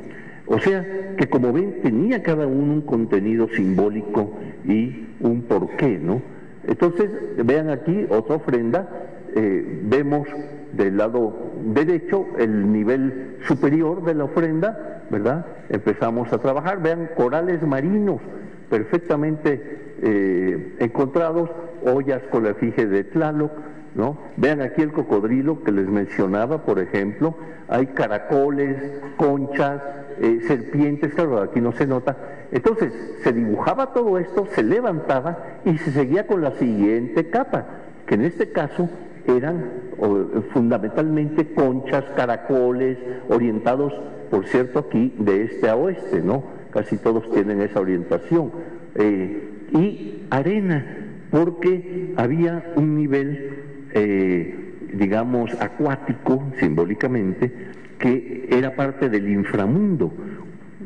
S4: O sea que, como ven, tenía cada uno un contenido simbólico y un porqué, ¿no? Entonces, vean aquí otra ofrenda. Vemos del lado derecho el nivel superior de la ofrenda, ¿verdad? Empezamos a trabajar, vean, corales marinos perfectamente encontrados, ollas con la efigie de Tlaloc, ¿no? Vean aquí el cocodrilo que les mencionaba, por ejemplo, hay caracoles, conchas, serpientes, claro, aquí no se nota. Entonces, se dibujaba todo esto, se levantaba y se seguía con la siguiente capa, que en este caso eran fundamentalmente conchas, caracoles, orientados, por cierto, aquí de este a oeste, ¿no? Casi todos tienen esa orientación. Y arena, porque había un nivel, digamos, acuático, simbólicamente, que era parte del inframundo.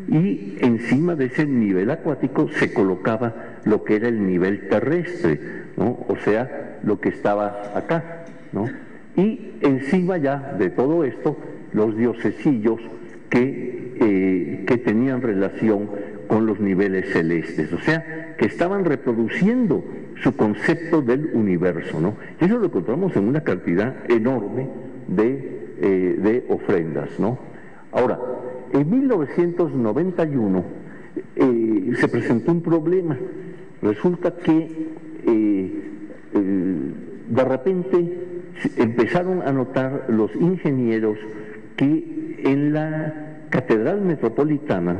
S4: Y encima de ese nivel acuático se colocaba lo que era el nivel terrestre, ¿no? O sea, lo que estaba acá, ¿no? Y encima ya de todo esto, los diosesillos que tenían relación con los niveles celestes, o sea, que estaban reproduciendo su concepto del universo, ¿no? Y eso lo encontramos en una cantidad enorme de ofrendas, ¿no? Ahora, en 1991 se presentó un problema. Resulta que de repente empezaron a notar los ingenieros que en la Catedral Metropolitana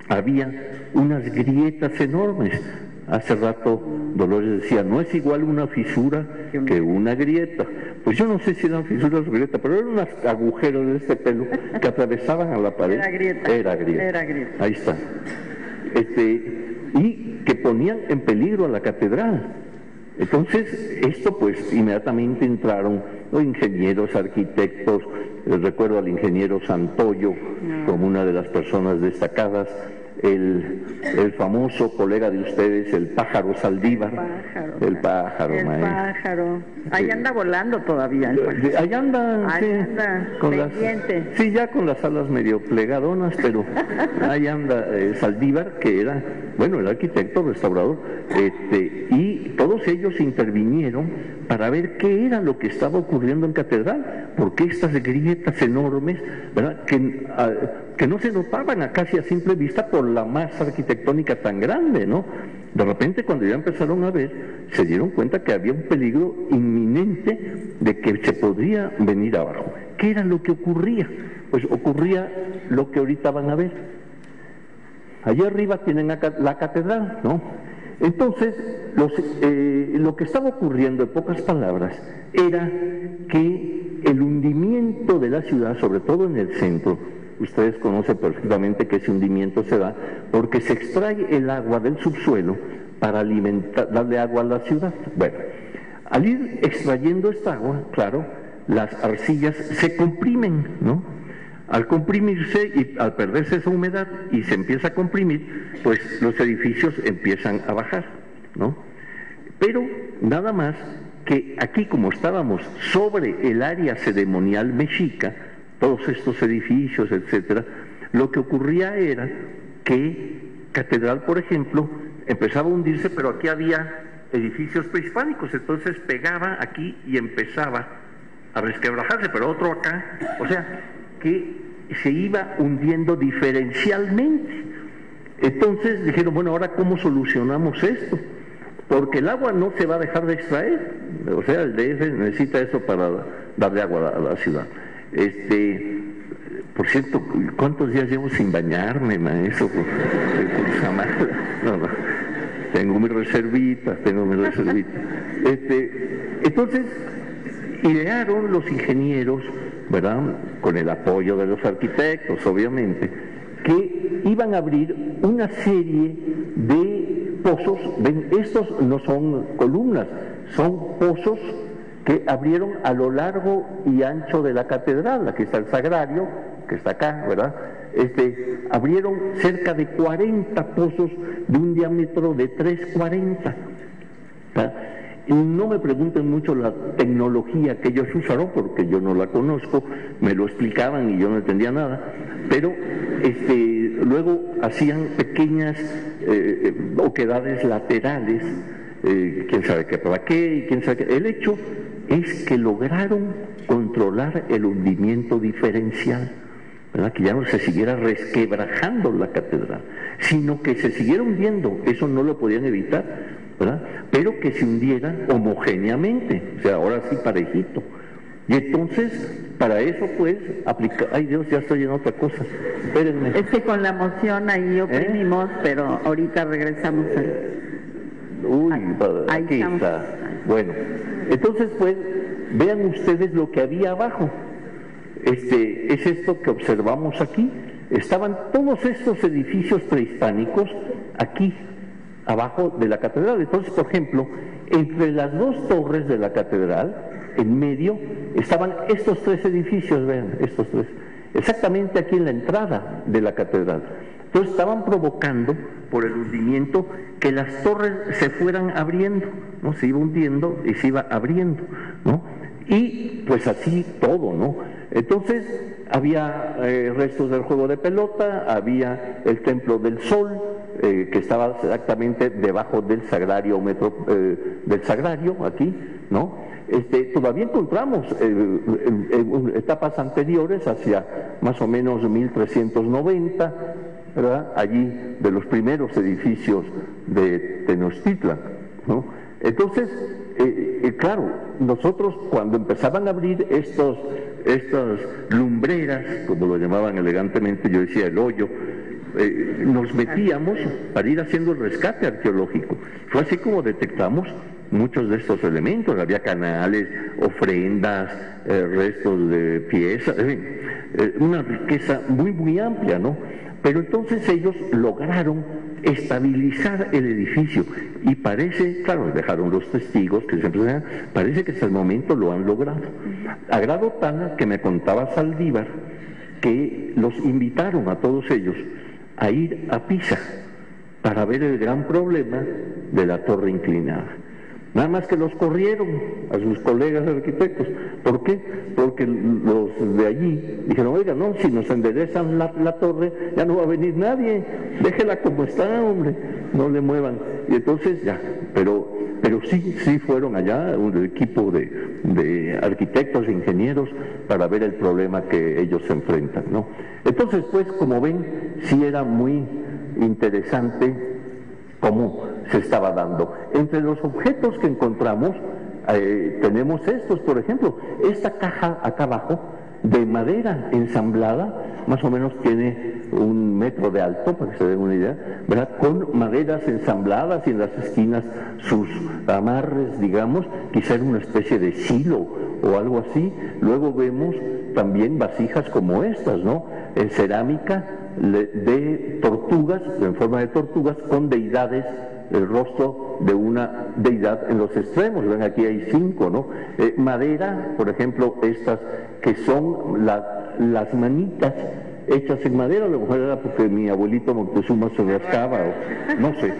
S4: había unas grietas enormes. Hace rato Dolores decía, no es igual una fisura que una grieta. Pues yo no sé si eran fisuras o grietas, pero eran unos agujeros de este pelo que atravesaban a la pared.
S3: Era grieta.
S4: Era grieta.
S3: Era grieta.
S4: Ahí está. Y que ponían en peligro a la catedral. Entonces, esto pues inmediatamente entraron los ingenieros, arquitectos, recuerdo al ingeniero Santoyo como una de las personas destacadas, el famoso colega de ustedes, el pájaro Saldívar. El pájaro,
S3: el
S4: maestro.
S3: pájaro. Ahí anda volando todavía el pájaro.
S4: Ahí anda,
S3: Ahí
S4: sí,
S3: anda,
S4: con
S3: pendiente.
S4: sí, ya con las alas medio plegadonas, pero ahí anda Saldívar, que era, bueno, el arquitecto, restaurador, y todos ellos intervinieron para ver qué era lo que estaba ocurriendo en Catedral, porque estas grietas enormes, ¿verdad?, que no se notaban a casi a simple vista por la masa arquitectónica tan grande, ¿no? De repente, cuando ya empezaron a ver, se dieron cuenta que había un peligro inminente de que se podría venir abajo. ¿Qué era lo que ocurría? Pues ocurría lo que ahorita van a ver. Allá arriba tienen la catedral, ¿no? Entonces, lo que estaba ocurriendo, en pocas palabras, era que el hundimiento de la ciudad, sobre todo en el centro, ustedes conocen perfectamente que ese hundimiento se da porque se extrae el agua del subsuelo para darle agua a la ciudad. Bueno, al ir extrayendo esta agua, claro, las arcillas se comprimen, ¿no? Al comprimirse y al perderse esa humedad y se empieza a comprimir, pues los edificios empiezan a bajar, ¿no? Pero nada más que aquí, como estábamos sobre el área ceremonial mexica, todos estos edificios, etcétera, lo que ocurría era que Catedral, por ejemplo, empezaba a hundirse, pero aquí había edificios prehispánicos, entonces pegaba aquí y empezaba a resquebrajarse, pero otro acá, o sea, que se iba hundiendo diferencialmente. Entonces dijeron, bueno, ahora ¿cómo solucionamos esto? Porque el agua no se va a dejar de extraer, o sea, el DF necesita eso para darle agua a la ciudad. Por cierto, ¿cuántos días llevo sin bañarme, maestro? No, tengo mis reservitas. Entonces, idearon los ingenieros, ¿verdad?, con el apoyo de los arquitectos, obviamente, que iban a abrir una serie de pozos. Ven, estos no son columnas, son pozos que abrieron a lo largo y ancho de la catedral. Aquí está el sagrario, que está acá, ¿verdad? Abrieron cerca de 40 pozos de un diámetro de 340. Y no me pregunten mucho la tecnología que ellos usaron, porque yo no la conozco, me lo explicaban y yo no entendía nada, pero luego hacían pequeñas oquedades laterales, quién sabe qué para qué, y quién sabe qué. El hecho es que lograron controlar el hundimiento diferencial, ¿verdad?, que ya no se siguiera resquebrajando la catedral, sino que se siguiera hundiendo. Eso no lo podían evitar, ¿verdad?, pero que se hundiera homogéneamente, o sea, ahora sí parejito. Y entonces, para eso pues, ay Dios, ya estoy en otra cosa, espérenme.
S3: Es que con la emoción ahí oprimimos, pero ahorita regresamos
S4: aquí está. Bueno, entonces pues, vean ustedes lo que había abajo. Es esto que observamos aquí. Estaban todos estos edificios prehispánicos aquí, abajo de la catedral. Entonces, por ejemplo, entre las dos torres de la catedral, en medio, estaban estos tres edificios, vean, estos tres, exactamente aquí en la entrada de la catedral. Entonces estaban provocando, por el hundimiento, que las torres se fueran abriendo, ¿no? Se iba hundiendo y se iba abriendo, ¿no? Y pues así todo, ¿no? Entonces había restos del juego de pelota, había el Templo del Sol, que estaba exactamente debajo del sagrario, del sagrario aquí, ¿no? Todavía encontramos etapas anteriores, hacia más o menos 1390, ¿verdad? Allí de los primeros edificios de Tenochtitlan, ¿no? Entonces, claro, nosotros cuando empezaban a abrir estas lumbreras, como lo llamaban elegantemente, yo decía el hoyo, nos metíamos para ir haciendo el rescate arqueológico. Fue así como detectamos muchos de estos elementos. Había canales, ofrendas, restos de piezas, en fin, una riqueza muy, muy amplia, ¿no? Pero entonces ellos lograron estabilizar el edificio y parece, claro, dejaron los testigos que siempre se dan, parece que hasta el momento lo han logrado. A grado tal que me contaba Saldívar que los invitaron a todos ellos a ir a Pisa para ver el gran problema de la torre inclinada. Nada más que los corrieron a sus colegas arquitectos. ¿Por qué? Porque los de allí dijeron, oiga, no, si nos enderezan la torre, ya no va a venir nadie, déjela como está, hombre, no le muevan. Y entonces ya, pero sí fueron allá un equipo de arquitectos e ingenieros para ver el problema que ellos se enfrentan, ¿no? Entonces, pues, como ven, sí era muy interesante cómo se estaba dando. Entre los objetos que encontramos tenemos estos, por ejemplo, esta caja acá abajo de madera ensamblada, más o menos tiene 1 metro de alto, para que se den una idea, ¿verdad? Con maderas ensambladas y en las esquinas sus amarres, digamos, quizá en una especie de silo o algo así. Luego vemos también vasijas como estas, ¿no? En cerámica de tortugas, en forma de tortugas, con deidades, el rostro de una deidad en los extremos. Ven, aquí hay 5, ¿no? Madera, por ejemplo, estas que son las manitas hechas en madera. A lo mejor era porque mi abuelito Moctezuma se rascaba, o no sé.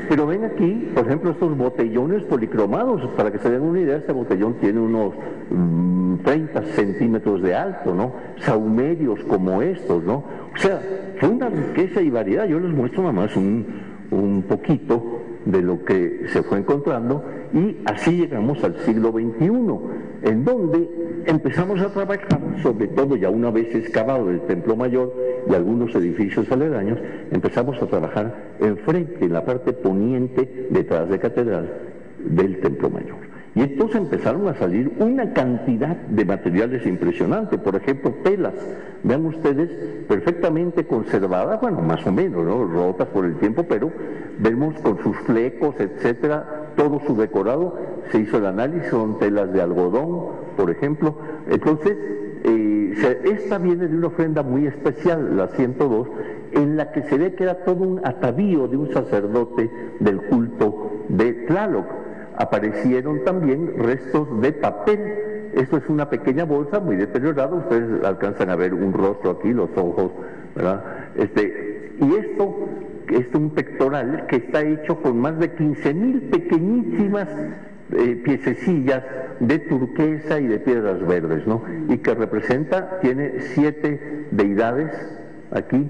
S4: Pero ven aquí, por ejemplo, estos botellones policromados. Para que se den una idea, este botellón tiene unos 30 centímetros de alto, ¿no? Saumerios como estos, ¿no? O sea, fue una riqueza y variedad. Yo les muestro nada más un poquito de lo que se fue encontrando, y así llegamos al siglo XXI, en donde empezamos a trabajar, sobre todo ya una vez excavado el Templo Mayor y algunos edificios aledaños, empezamos a trabajar enfrente, en la parte poniente, detrás de Catedral, del Templo Mayor. Y entonces empezaron a salir una cantidad de materiales impresionantes, por ejemplo, telas, vean ustedes, perfectamente conservadas, bueno, más o menos, ¿no? Rotas por el tiempo, pero vemos con sus flecos, etcétera, todo su decorado. Se hizo el análisis, son telas de algodón, por ejemplo. Entonces, esta viene de una ofrenda muy especial, la 102, en la que se ve que era todo un atavío de un sacerdote del culto de Tlaloc. Aparecieron también restos de papel. Esto es una pequeña bolsa muy deteriorada. Ustedes alcanzan a ver un rostro aquí, los ojos, ¿verdad? Y esto es un pectoral que está hecho con más de 15,000 pequeñísimas piececillas de turquesa y de piedras verdes, ¿no? Y que tiene 7 deidades aquí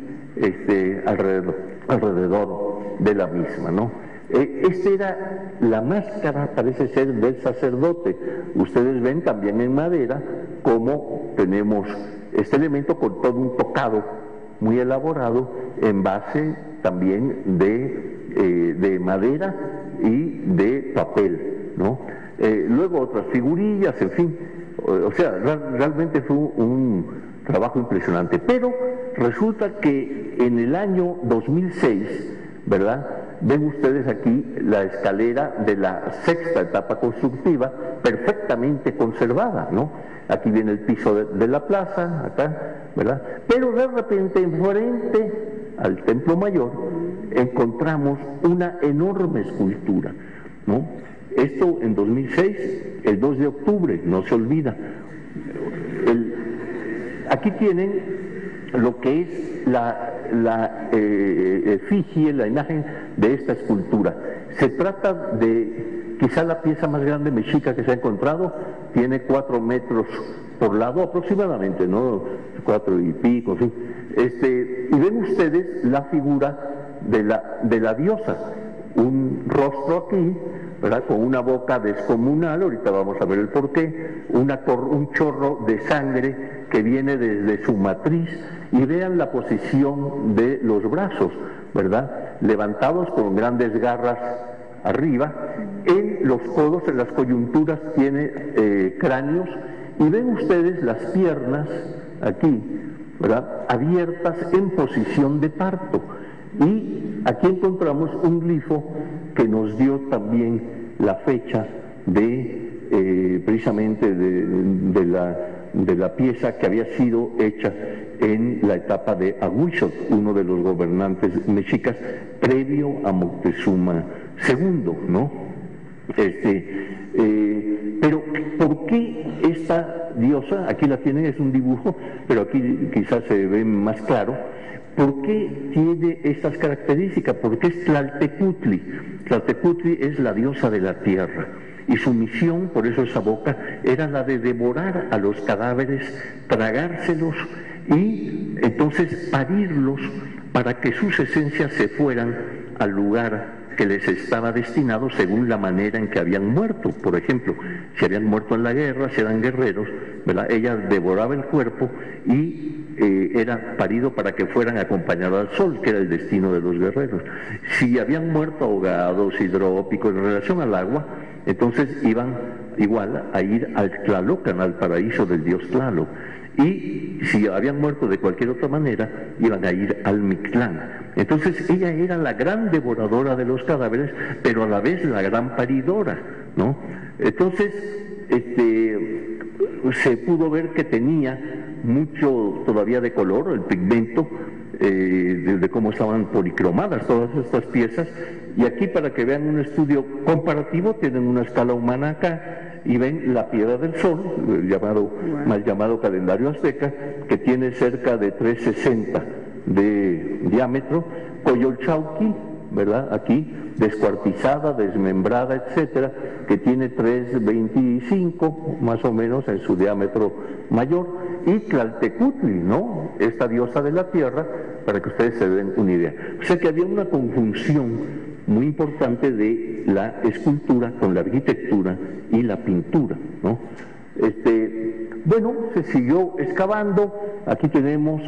S4: alrededor de la misma, ¿no? Esta era la máscara, parece ser, del sacerdote. Ustedes ven también en madera cómo tenemos este elemento con todo un tocado muy elaborado en base también de madera y de papel, ¿no? Luego otras figurillas, en fin. O sea, realmente fue un trabajo impresionante. Pero resulta que en el año 2006, ¿verdad?, ven ustedes aquí la escalera de la 6ª etapa constructiva, perfectamente conservada, ¿no? Aquí viene el piso de la plaza, acá, ¿verdad? Pero de repente, enfrente al Templo Mayor, encontramos una enorme escultura, ¿no? Esto en 2006, el 2 de octubre, no se olvida. Aquí tienen lo que es la efigie, la imagen de esta escultura. Se trata de quizá la pieza más grande mexica que se ha encontrado. Tiene 4 metros por lado aproximadamente, ¿no? 4 y pico, en fin. Y ven ustedes la figura de la diosa, un rostro aquí, ¿verdad? Con una boca descomunal, ahorita vamos a ver el porqué, un chorro de sangre que viene desde su matriz, y vean la posición de los brazos, ¿verdad? Levantados con grandes garras arriba, en los codos, en las coyunturas tiene cráneos, y ven ustedes las piernas aquí, ¿verdad? Abiertas en posición de parto. Y aquí encontramos un glifo que nos dio también la fecha de precisamente de la pieza que había sido hecha en la etapa de Ahuizotl, uno de los gobernantes mexicas previo a Moctezuma II, ¿no? Pero ¿por qué esta diosa? Aquí la tienen, es un dibujo, pero aquí quizás se ve más claro. ¿Por qué tiene estas características? Porque es Tlaltecutli. Tlaltecutli es la diosa de la tierra, y su misión, por eso esa boca, era la de devorar a los cadáveres, tragárselos y entonces parirlos para que sus esencias se fueran al lugar que les estaba destinado según la manera en que habían muerto. Por ejemplo, si habían muerto en la guerra, si eran guerreros, ¿verdad? Ella devoraba el cuerpo y era parido para que fueran acompañados al sol, que era el destino de los guerreros. Si habían muerto ahogados, hidrópicos, en relación al agua, entonces iban igual a ir al Tlalocan, al paraíso del dios Tlaloc. Y si habían muerto de cualquier otra manera, iban a ir al Mictlán. Entonces ella era la gran devoradora de los cadáveres, pero a la vez la gran paridora, ¿no? Entonces, se pudo ver que tenía mucho todavía de color, el pigmento, de cómo estaban policromadas todas estas piezas. Y aquí, para que vean un estudio comparativo, tienen una escala humana acá, y ven la piedra del sol, mal llamado calendario azteca, que tiene cerca de 360 de diámetro, Coyolxauhqui, ¿verdad? Aquí, descuartizada, desmembrada, etcétera, que tiene 325 más o menos en su diámetro mayor, y Tlaltecutli, ¿no? Esta diosa de la tierra, para que ustedes se den una idea. O sea que había una conjunción muy importante de la escultura con la arquitectura y la pintura, ¿no? Bueno, se siguió excavando. Aquí tenemos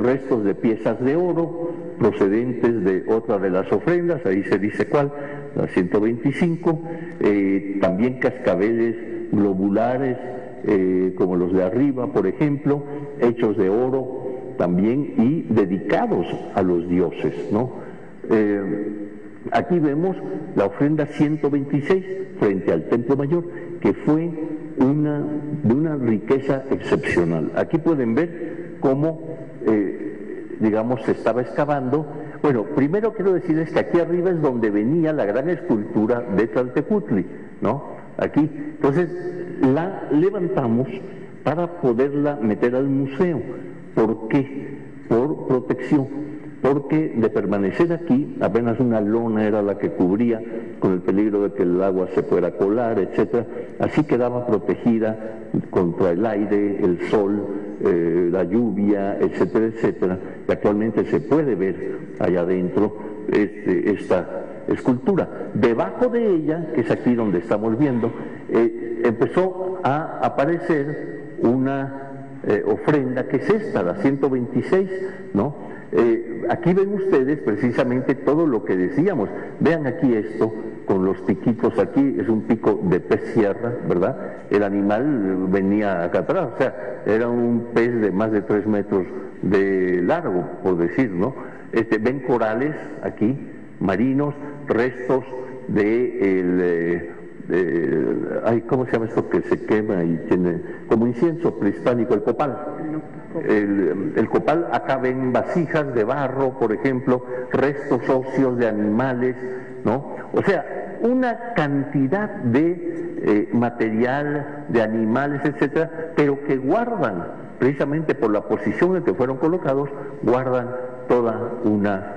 S4: restos de piezas de oro procedentes de otra de las ofrendas, ahí se dice cuál, la 125, también cascabeles globulares, como los de arriba, por ejemplo, hechos de oro también y dedicados a los dioses, ¿no? Aquí vemos la ofrenda 126 frente al Templo Mayor, que fue de una riqueza excepcional. Aquí pueden ver cómo, digamos, se estaba excavando. Bueno, primero quiero decirles que aquí arriba es donde venía la gran escultura de Tlaltecutli, ¿no? Aquí. Entonces, la levantamos para poderla meter al museo. ¿Por qué? Por protección. Porque de permanecer aquí, apenas una lona era la que cubría, con el peligro de que el agua se pueda colar, etcétera. Así quedaba protegida contra el aire, el sol, la lluvia, etcétera, etcétera. Y actualmente se puede ver allá adentro esta escultura. Debajo de ella, que es aquí donde estamos viendo, empezó a aparecer una ofrenda, que es esta, la 126, ¿no? Aquí ven ustedes precisamente todo lo que decíamos. Vean aquí esto, con los piquitos aquí, es un pico de pez sierra, ¿verdad? El animal venía acá atrás, o sea, era un pez de más de 3 metros de largo, por decir, ¿no? Ven corales aquí, marinos, restos de ¿cómo se llama esto que se quema y tiene como incienso prehispánico? El copal. El copal. Acá ven vasijas de barro, por ejemplo, restos óseos de animales, ¿no? O sea, una cantidad de material, de animales, etcétera, pero que guardan, precisamente por la posición en que fueron colocados, guardan toda una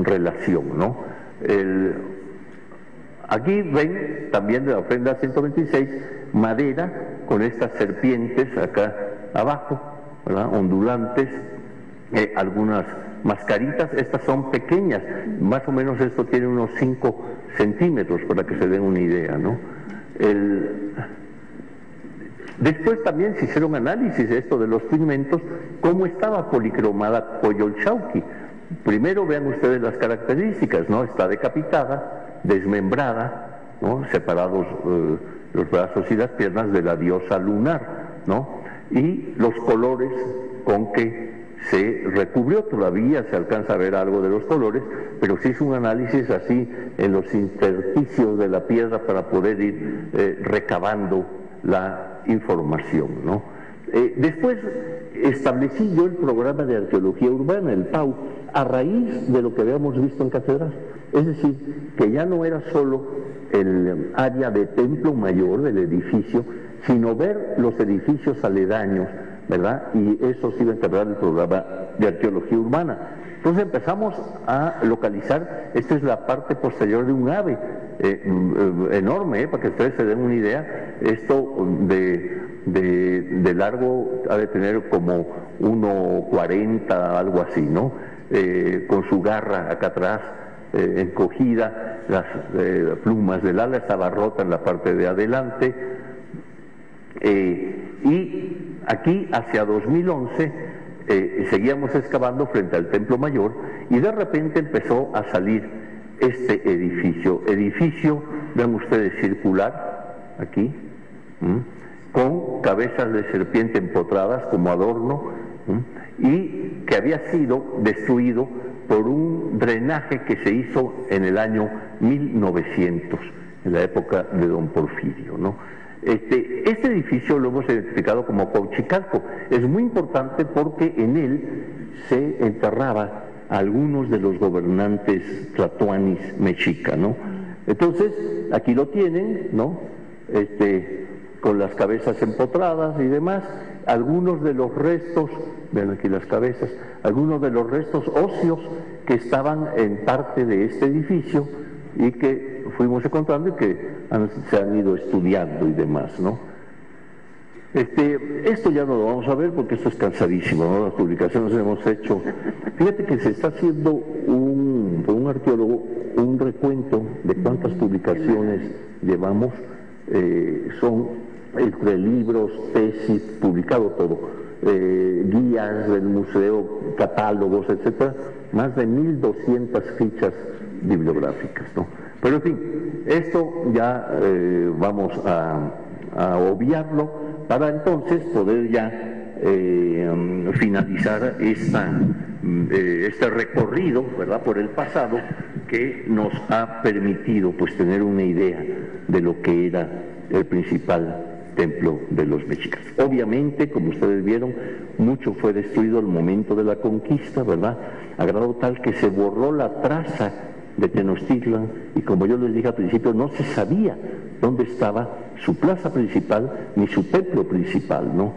S4: relación, ¿no? Aquí ven también de la ofrenda 126 madera con estas serpientes acá abajo, ¿verdad? Ondulantes, algunas mascaritas. Estas son pequeñas, más o menos esto tiene unos 5 centímetros, para que se den una idea, ¿no? Después también se hicieron análisis de esto de los pigmentos, cómo estaba policromada Coyolxauhqui. Primero vean ustedes las características, ¿no? Está decapitada, desmembrada, ¿no? Separados los brazos y las piernas de la diosa lunar, ¿no? Y los colores con que se recubrió, todavía se alcanza a ver algo de los colores, pero se hizo un análisis así en los intersticios de la piedra para poder ir recabando la información, ¿no? Después establecí yo el programa de arqueología urbana, el PAU, a raíz de lo que habíamos visto en Catedral. Es decir, que ya no era solo el área de Templo Mayor del edificio, sino ver los edificios aledaños, ¿verdad? Y eso sí iba a encargar el programa de arqueología urbana. Entonces empezamos a localizar, esta es la parte posterior de un ave enorme, para que ustedes se den una idea. Esto de largo ha de tener como 1,40, algo así, ¿no? Con su garra acá atrás encogida, las plumas del ala estaba rota en la parte de adelante, y aquí hacia 2011 seguíamos excavando frente al Templo Mayor y de repente empezó a salir este edificio, vean ustedes, circular, aquí, con cabezas de serpiente empotradas como adorno, y que había sido destruido por un drenaje que se hizo en el año 1900, en la época de don Porfirio, ¿no? Este edificio lo hemos identificado como Cuauhchicalco. Es muy importante porque en él se enterraba a algunos de los gobernantes tlatoanis mexica, ¿no? Entonces, aquí lo tienen, ¿no? Con las cabezas empotradas y demás, algunos de los restos, ven aquí las cabezas, algunos de los restos óseos que estaban en parte de este edificio y que fuimos encontrando y que se han ido estudiando y demás, ¿no? Esto ya no lo vamos a ver porque esto es cansadísimo, ¿no? Las publicaciones hemos hecho. Fíjate que se está haciendo por un arqueólogo un recuento de cuántas publicaciones llevamos. Son entre libros, tesis, publicado todo, guías del museo, catálogos, etcétera, más de 1.200 fichas bibliográficas, ¿no? Pero en fin, esto ya vamos a obviarlo para entonces poder ya finalizar este recorrido, ¿verdad?, por el pasado, que nos ha permitido pues tener una idea de lo que era el principal templo de los mexicas. Obviamente, como ustedes vieron, mucho fue destruido al momento de la conquista, ¿verdad?, a grado tal que se borró la traza de Tenochtitlan, y como yo les dije al principio, no se sabía dónde estaba su plaza principal ni su templo principal, ¿no?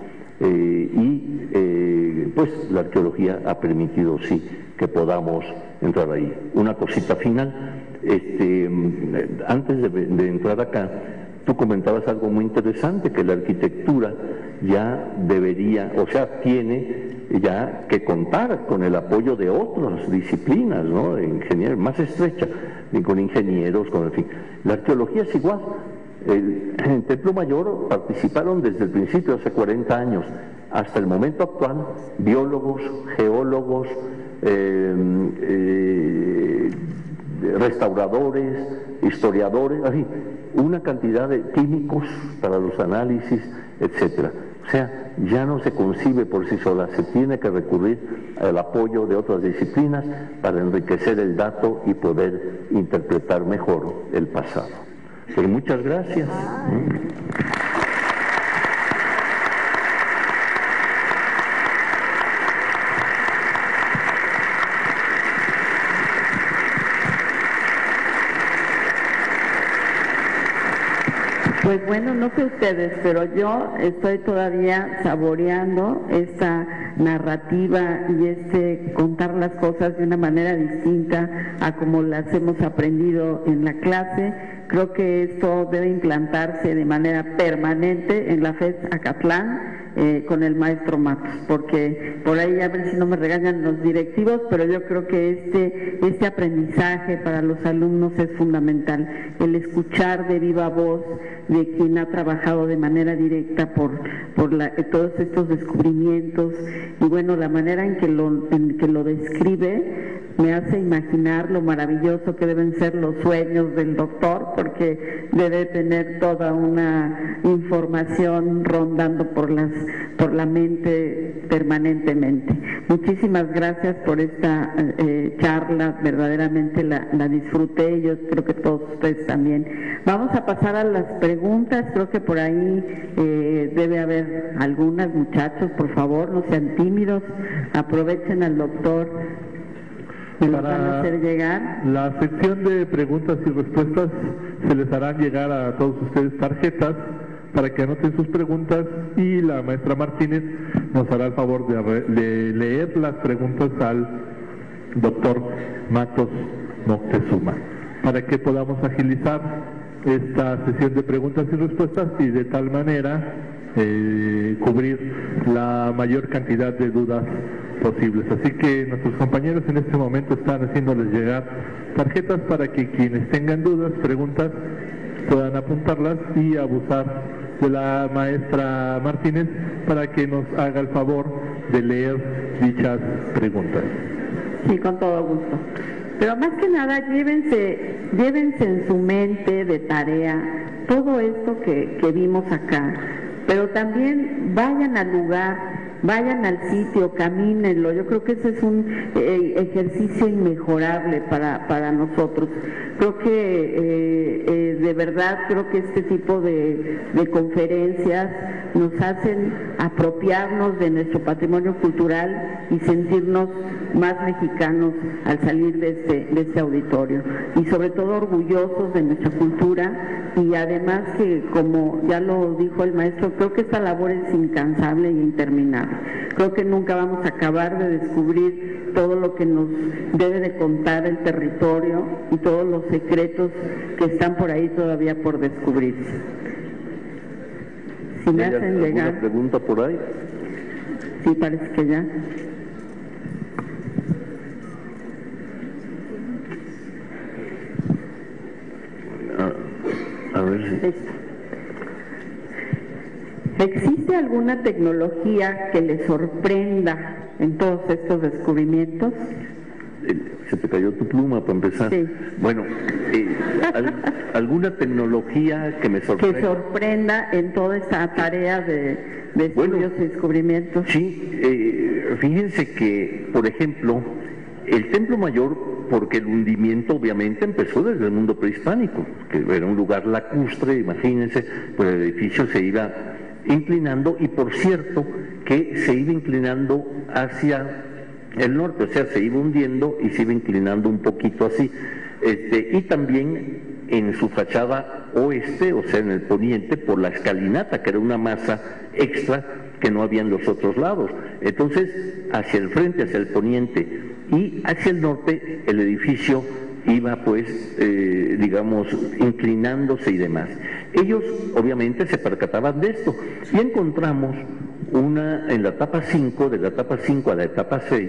S4: Pues la arqueología ha permitido, sí, que podamos entrar ahí. Una cosita final, antes de entrar acá, tú comentabas algo muy interesante, que la arquitectura ya debería, o sea, tiene ya que contar con el apoyo de otras disciplinas, ¿no?, de ingenieros, más estrecha, con ingenieros, con, en fin. La arqueología es igual. En Templo Mayor participaron desde el principio, hace 40 años, hasta el momento actual, biólogos, geólogos, restauradores, historiadores, así, una cantidad de químicos para los análisis, etcétera. O sea, ya no se concibe por sí sola, se tiene que recurrir al apoyo de otras disciplinas para enriquecer el dato y poder interpretar mejor el pasado. Pues muchas gracias.
S3: Pues bueno, no sé ustedes, pero yo estoy todavía saboreando esta narrativa y contar las cosas de una manera distinta a como las hemos aprendido en la clase. Creo que esto debe implantarse de manera permanente en la FES Acatlán con el maestro Matos, porque por ahí a ver si no me regañan los directivos, pero yo creo que este aprendizaje para los alumnos es fundamental, el escuchar de viva voz de quien ha trabajado de manera directa por todos estos descubrimientos, y bueno, la manera en que lo describe me hace imaginar lo maravilloso que deben ser los sueños del doctor, porque debe tener toda una información rondando por la mente permanentemente. Muchísimas gracias por esta charla, verdaderamente la disfruté, yo creo que todos ustedes también. Vamos a pasar a las preguntas, creo que por ahí debe haber algunas, muchachos, por favor, no sean tímidos, aprovechen al doctor. ¿Me lo van a hacer llegar?
S1: La sección de preguntas y respuestas se les harán llegar a todos ustedes tarjetas para que anoten sus preguntas, y la maestra Martínez nos hará el favor de leer las preguntas al doctor Matos Moctezuma, para que podamos agilizar esta sesión de preguntas y respuestas y de tal manera cubrir la mayor cantidad de dudas posibles. Así que nuestros compañeros en este momento están haciéndoles llegar tarjetas para que quienes tengan dudas, preguntas, puedan apuntarlas y abusar de la maestra Martínez para que nos haga el favor de leer dichas preguntas.
S3: Sí, con todo gusto. Pero más que nada, llévense en su mente de tarea todo esto que vimos acá, pero también vayan al lugar, vayan al sitio, camínenlo. Yo creo que ese es un ejercicio inmejorable para nosotros. Creo que de verdad creo que este tipo de conferencias nos hacen apropiarnos de nuestro patrimonio cultural y sentirnos más mexicanos al salir de este auditorio, y sobre todo orgullosos de nuestra cultura. Y además que, como ya lo dijo el maestro, creo que esta labor es incansable e interminable. Creo que nunca vamos a acabar de descubrir todo lo que nos debe de contar el territorio y todos los secretos que están por ahí todavía por descubrirse. Si me hacen llegar...
S4: ¿Alguna pregunta por ahí?
S3: Sí, parece que ya.
S4: A ver si...
S3: ¿Existe alguna tecnología que le sorprenda en todos estos descubrimientos?
S4: Se te cayó tu pluma para empezar.
S3: Sí.
S4: Bueno, ¿alguna tecnología que me sorprenda?
S3: Que sorprenda en toda esta tarea de estudios y descubrimientos.
S4: Sí, fíjense que, por ejemplo, el Templo Mayor, porque el hundimiento obviamente empezó desde el mundo prehispánico, que era un lugar lacustre, imagínense, pues el edificio se iba inclinando, y por cierto que se iba inclinando hacia el norte, o sea, se iba hundiendo y se iba inclinando un poquito así, y también en su fachada oeste, o sea, en el poniente, por la escalinata, que era una masa extra que no había en los otros lados. Entonces, hacia el frente, hacia el poniente y hacia el norte, el edificio iba pues, digamos, inclinándose y demás. Ellos obviamente se percataban de esto, y encontramos en la etapa 5, de la etapa 5 a la etapa 6,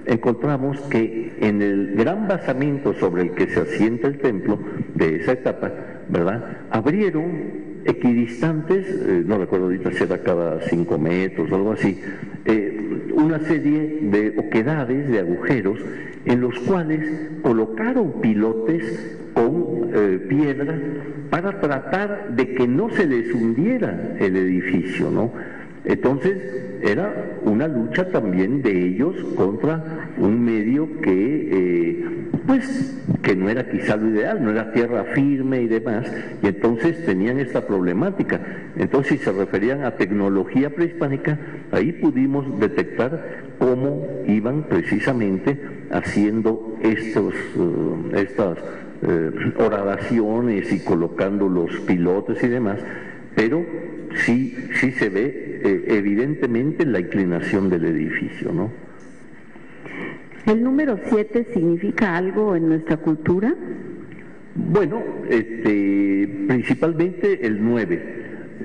S4: encontramos que en el gran basamento sobre el que se asienta el templo de esa etapa, ¿verdad?, abrieron equidistantes, no recuerdo ahorita si era cada 5 metros o algo así, una serie de oquedades, de agujeros, en los cuales colocaron pilotes con piedra para tratar de que no se les hundiera el edificio, ¿no? Entonces era una lucha también de ellos contra un medio que que no era quizá lo ideal, no era tierra firme y demás, y entonces tenían esta problemática. Entonces, si se referían a tecnología prehispánica, ahí pudimos detectar cómo iban precisamente haciendo estas horadaciones y colocando los pilotes y demás, pero sí se ve evidentemente la inclinación del edificio, ¿no?
S3: ¿El número 7 significa algo en nuestra cultura?
S4: Bueno, principalmente el 9.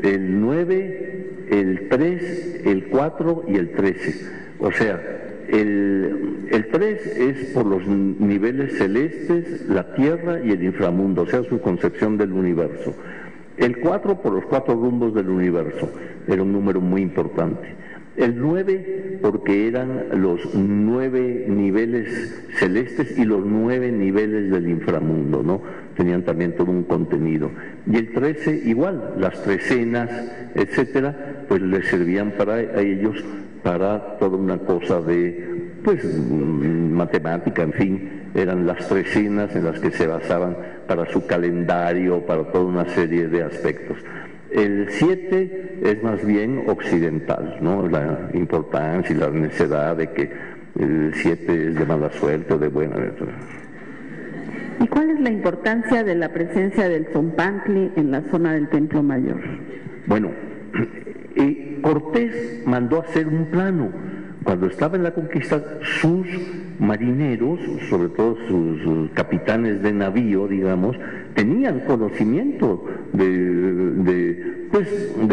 S4: El 9 el 3, el 4 y el 13. O sea, el 3 es por los niveles celestes, la tierra y el inframundo, o sea, su concepción del universo. El 4 por los 4 rumbos del universo, era un número muy importante. El 9 porque eran los 9 niveles celestes y los 9 niveles del inframundo, ¿no? Tenían también todo un contenido. Y el 13 igual, las trecenas, etcétera, pues les servían a ellos para toda una cosa de, pues, matemática, en fin, eran las trecenas en las que se basaban para su calendario, para toda una serie de aspectos. El 7 es más bien occidental, ¿no? La importancia y la necesidad de que el 7 es de mala suerte o de buena.
S3: ¿Y cuál es la importancia de la presencia del Tzompantli en la zona del Templo Mayor?
S4: Bueno, Cortés mandó hacer un plano. Cuando estaba en la conquista, sus marineros, sobre todo sus capitanes de navío, digamos, tenían conocimiento de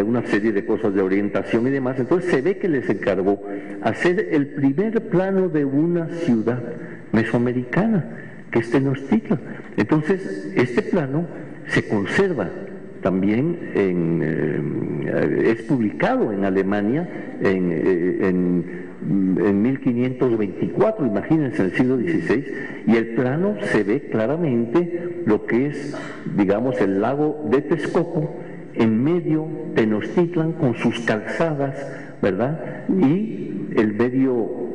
S4: una serie de cosas de orientación y demás. Entonces se ve que les encargó hacer el primer plano de una ciudad mesoamericana, que es Tenochtitlan. Entonces, este plano se conserva también, es publicado en Alemania en 1524, imagínense, en el siglo XVI, y el plano se ve claramente lo que es, digamos, el lago de Texcoco, en medio Tenochtitlan con sus calzadas, ¿verdad? Y el medio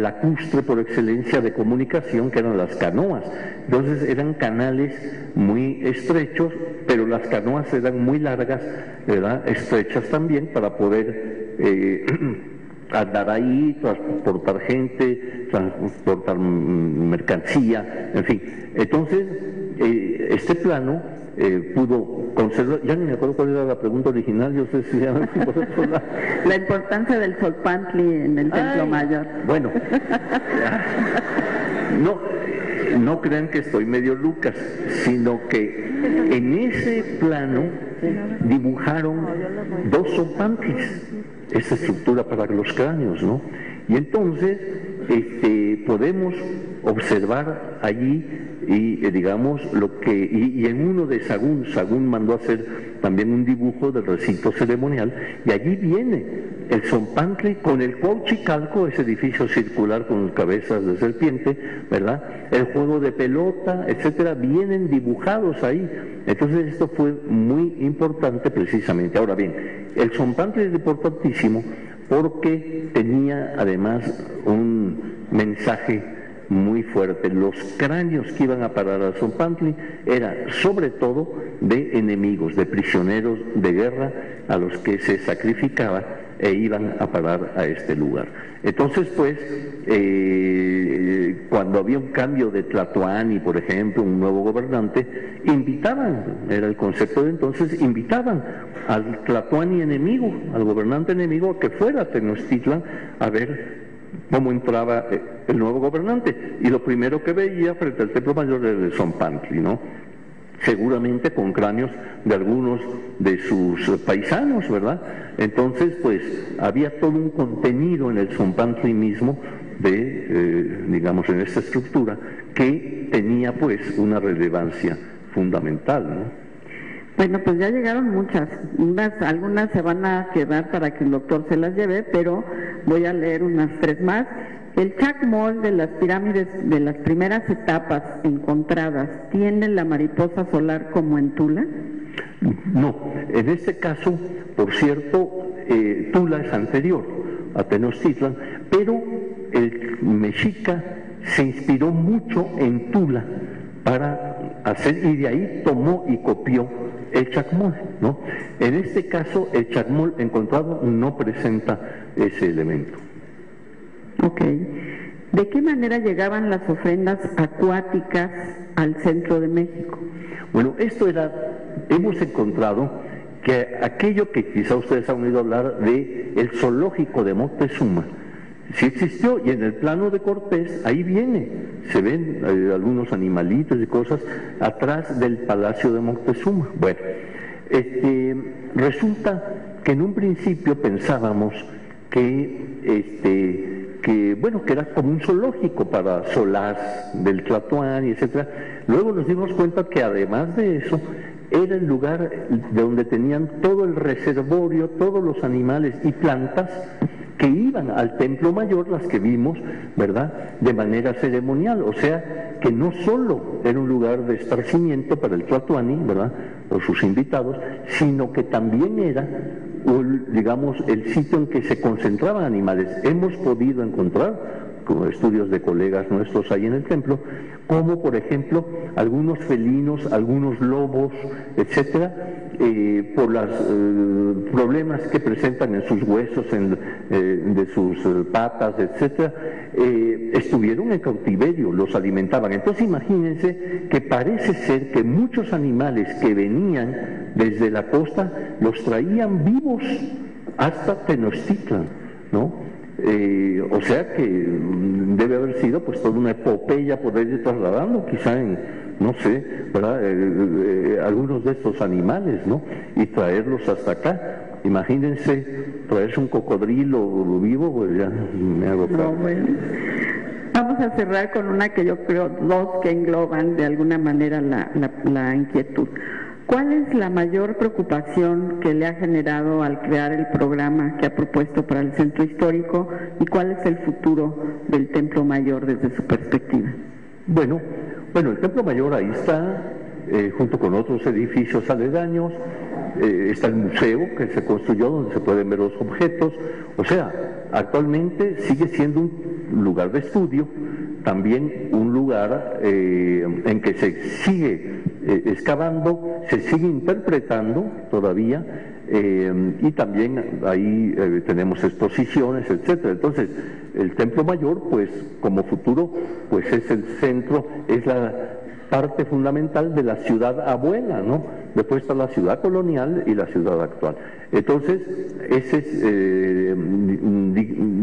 S4: lacustre por excelencia de comunicación, que eran las canoas. Entonces eran canales muy estrechos, pero las canoas eran muy largas, ¿verdad? Estrechas también, para poder andar ahí, transportar gente, transportar mercancía, en fin. Entonces, este plano pudo conservar, ya ni me acuerdo cuál era la pregunta original, yo sé si ya
S3: la importancia del Tzompantli en el Templo Mayor.
S4: Bueno, no crean que estoy medio Lucas, sino que en ese plano dibujaron 2 Tzompantlis, esa estructura para los cráneos, ¿no? Y entonces podemos observar allí y digamos lo que, y en uno de Sagún mandó hacer también un dibujo del recinto ceremonial, y allí viene el Tzompantli con el Cuauhchicalco, ese edificio circular con cabezas de serpiente, ¿verdad? El juego de pelota, etcétera, vienen dibujados ahí. Entonces esto fue muy importante precisamente. Ahora bien, el Tzompantli es importantísimo porque tenía además un mensaje muy fuerte. Los cráneos que iban a parar al Tzompantli eran sobre todo de enemigos, de prisioneros de guerra a los que se sacrificaba e iban a parar a este lugar. Entonces, pues, cuando había un cambio de Tlatoani, por ejemplo, un nuevo gobernante, invitaban, era el concepto de entonces, invitaban al Tlatoani enemigo, al gobernante enemigo, a que fuera a Tenochtitlan a ver cómo entraba el nuevo gobernante. Y lo primero que veía frente al Templo Mayor era el Tzompantli, ¿no? Seguramente con cráneos de algunos de sus paisanos, ¿verdad? Entonces, pues, había todo un contenido en el Tzompantli mismo digamos, en esta estructura, que tenía, pues, una relevancia fundamental, ¿no?
S3: Bueno, pues ya llegaron muchas, algunas se van a quedar para que el doctor se las lleve, pero voy a leer unas 3 más. El Chacmol de las pirámides de las primeras etapas encontradas, ¿tiene la mariposa solar como en Tula?
S4: No, en este caso, por cierto, Tula es anterior a Tenochtitlan, pero el mexica se inspiró mucho en Tula para hacer, y de ahí tomó y copió el Chacmol, ¿no? En este caso, el Chacmol encontrado no presenta ese elemento.
S3: Ok. ¿De qué manera llegaban las ofrendas acuáticas al centro de México?
S4: Bueno, hemos encontrado que aquello que quizá ustedes han oído hablar de el zoológico de Moctezuma, sí existió, y en el plano de Cortés, ahí viene, se ven algunos animalitos y cosas atrás del palacio de Moctezuma. Bueno, resulta que en un principio pensábamos que bueno, que era como un zoológico para Solás del Tlatoani, etcétera. Luego nos dimos cuenta que además de eso era el lugar de donde tenían todo el reservorio, todos los animales y plantas que iban al Templo Mayor, las que vimos, ¿verdad?, de manera ceremonial. O sea, que no solo era un lugar de esparcimiento para el Tlatoani, ¿verdad?, o sus invitados, sino que también era, digamos, el sitio en que se concentraban animales. Hemos podido encontrar, con estudios de colegas nuestros ahí en el templo, como por ejemplo algunos felinos, algunos lobos, etcétera, por los problemas que presentan en sus huesos, de sus patas, etcétera, estuvieron en cautiverio, los alimentaban. Entonces imagínense que parece ser que muchos animales que venían desde la costa los traían vivos hasta Tenochtitlan, ¿no? O sea que debe haber sido pues toda una epopeya poder ir trasladando, quizá en, no sé, ¿verdad?, algunos de estos animales, ¿no?, y traerlos hasta acá. Imagínense traerse un cocodrilo vivo, pues ya me hago cargo.
S3: No, bueno. Vamos a cerrar con una que yo creo, dos que engloban de alguna manera la inquietud. ¿Cuál es la mayor preocupación que le ha generado al crear el programa que ha propuesto para el Centro Histórico y cuál es el futuro del Templo Mayor desde su perspectiva?
S4: Bueno, el Templo Mayor ahí está, junto con otros edificios aledaños, está el museo que se construyó donde se pueden ver los objetos. O sea, actualmente sigue siendo un lugar de estudio, también un lugar en que se sigue excavando, se sigue interpretando todavía, y también ahí tenemos exposiciones, etcétera. Entonces, el Templo Mayor, pues como futuro, pues es el centro, es la parte fundamental de la ciudad abuela, ¿no? Después está la ciudad colonial y la ciudad actual. Entonces, ese es,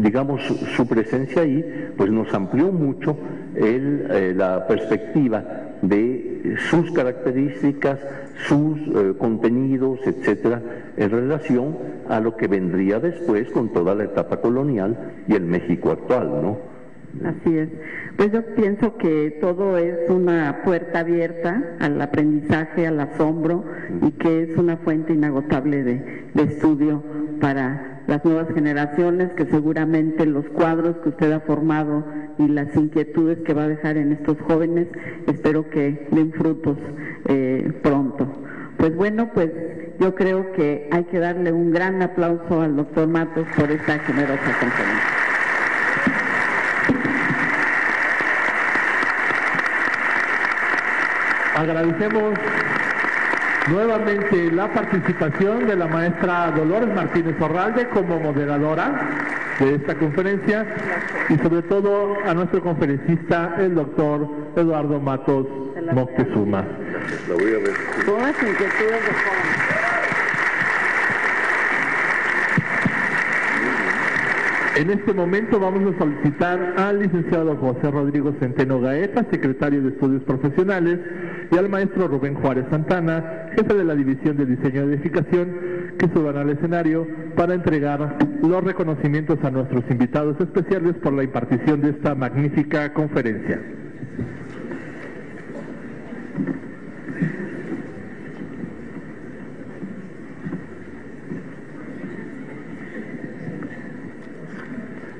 S4: digamos, su presencia ahí, pues nos amplió mucho la perspectiva de sus características, sus contenidos, etcétera, en relación a lo que vendría después con toda la etapa colonial y el México actual, ¿no?
S3: Así es. Pues yo pienso que todo es una puerta abierta al aprendizaje, al asombro, y que es una fuente inagotable de estudio para las nuevas generaciones, que seguramente los cuadros que usted ha formado y las inquietudes que va a dejar en estos jóvenes, espero que den frutos pronto. Pues bueno, pues yo creo que hay que darle un gran aplauso al doctor Matos por esta generosa conferencia.
S1: Agradecemos nuevamente la participación de la maestra Dolores Martínez Orralde como moderadora de esta conferencia y sobre todo a nuestro conferencista, el doctor Eduardo Matos Moctezuma.
S2: La voy a ver.
S3: Todas las inquietudes de jóvenes.
S1: En este momento vamos a solicitar al licenciado José Rodrigo Centeno Gaeta, secretario de Estudios Profesionales, y al maestro Rubén Juárez Santana, jefe de la División de Diseño de Edificación, que suban al escenario para entregar los reconocimientos a nuestros invitados especiales por la impartición de esta magnífica conferencia.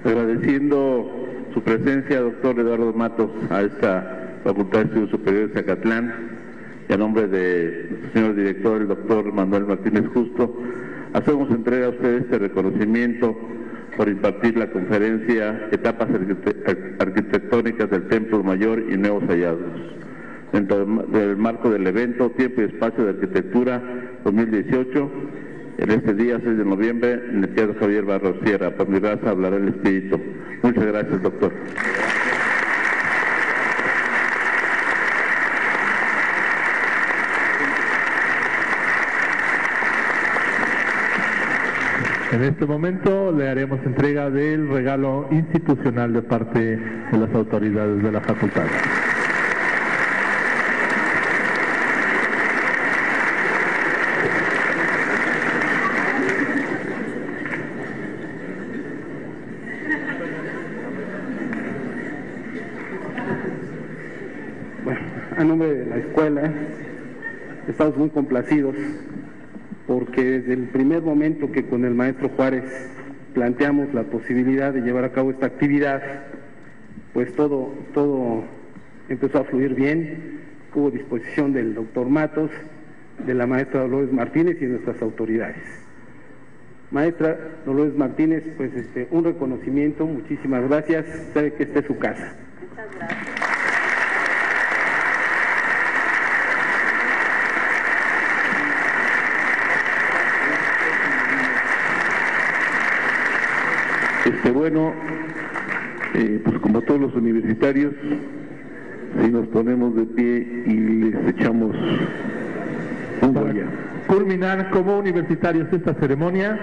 S2: Agradeciendo su presencia, doctor Eduardo Matos, a esta Facultad de Estudios Superiores de Zacatlán, y a nombre de nuestro señor director, el doctor Manuel Martínez Justo, hacemos entrega a ustedes este reconocimiento por impartir la conferencia Etapas Arquitectónicas del Templo Mayor y Nuevos Hallazgos, dentro del marco del evento Tiempo y Espacio de Arquitectura 2018, en este día 6 de noviembre, en el Teatro Javier Barros Sierra. Por mi raza hablará el Espíritu. Muchas gracias, doctor.
S1: En este momento le haremos entrega del regalo institucional de parte de las autoridades de la facultad.
S5: escuela. Estamos muy complacidos porque desde el primer momento que con el maestro Juárez planteamos la posibilidad de llevar a cabo esta actividad, pues todo empezó a fluir bien. Hubo disposición del doctor Matos, de la maestra Dolores Martínez y de nuestras autoridades. Maestra Dolores Martínez, pues un reconocimiento, muchísimas gracias, sabe que esta es su casa.
S3: Muchas gracias.
S2: Bueno, pues como todos los universitarios, si nos ponemos de pie y les echamos un goya.
S1: Culminar como universitarios esta ceremonia,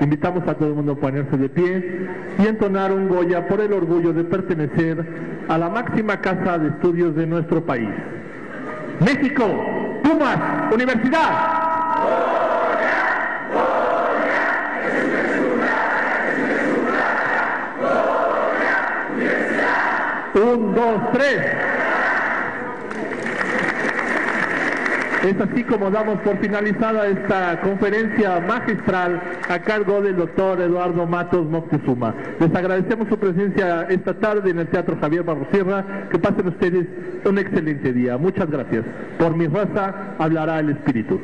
S1: invitamos a todo el mundo a ponerse de pie y entonar un goya por el orgullo de pertenecer a la máxima casa de estudios de nuestro país. México, Pumas, Universidad. 1, 2, 3. Es así como damos por finalizada esta conferencia magistral a cargo del doctor Eduardo Matos Moctezuma. Les agradecemos su presencia esta tarde en el Teatro Javier Barrosierra. Que pasen ustedes un excelente día. Muchas gracias. Por mi raza hablará el espíritu.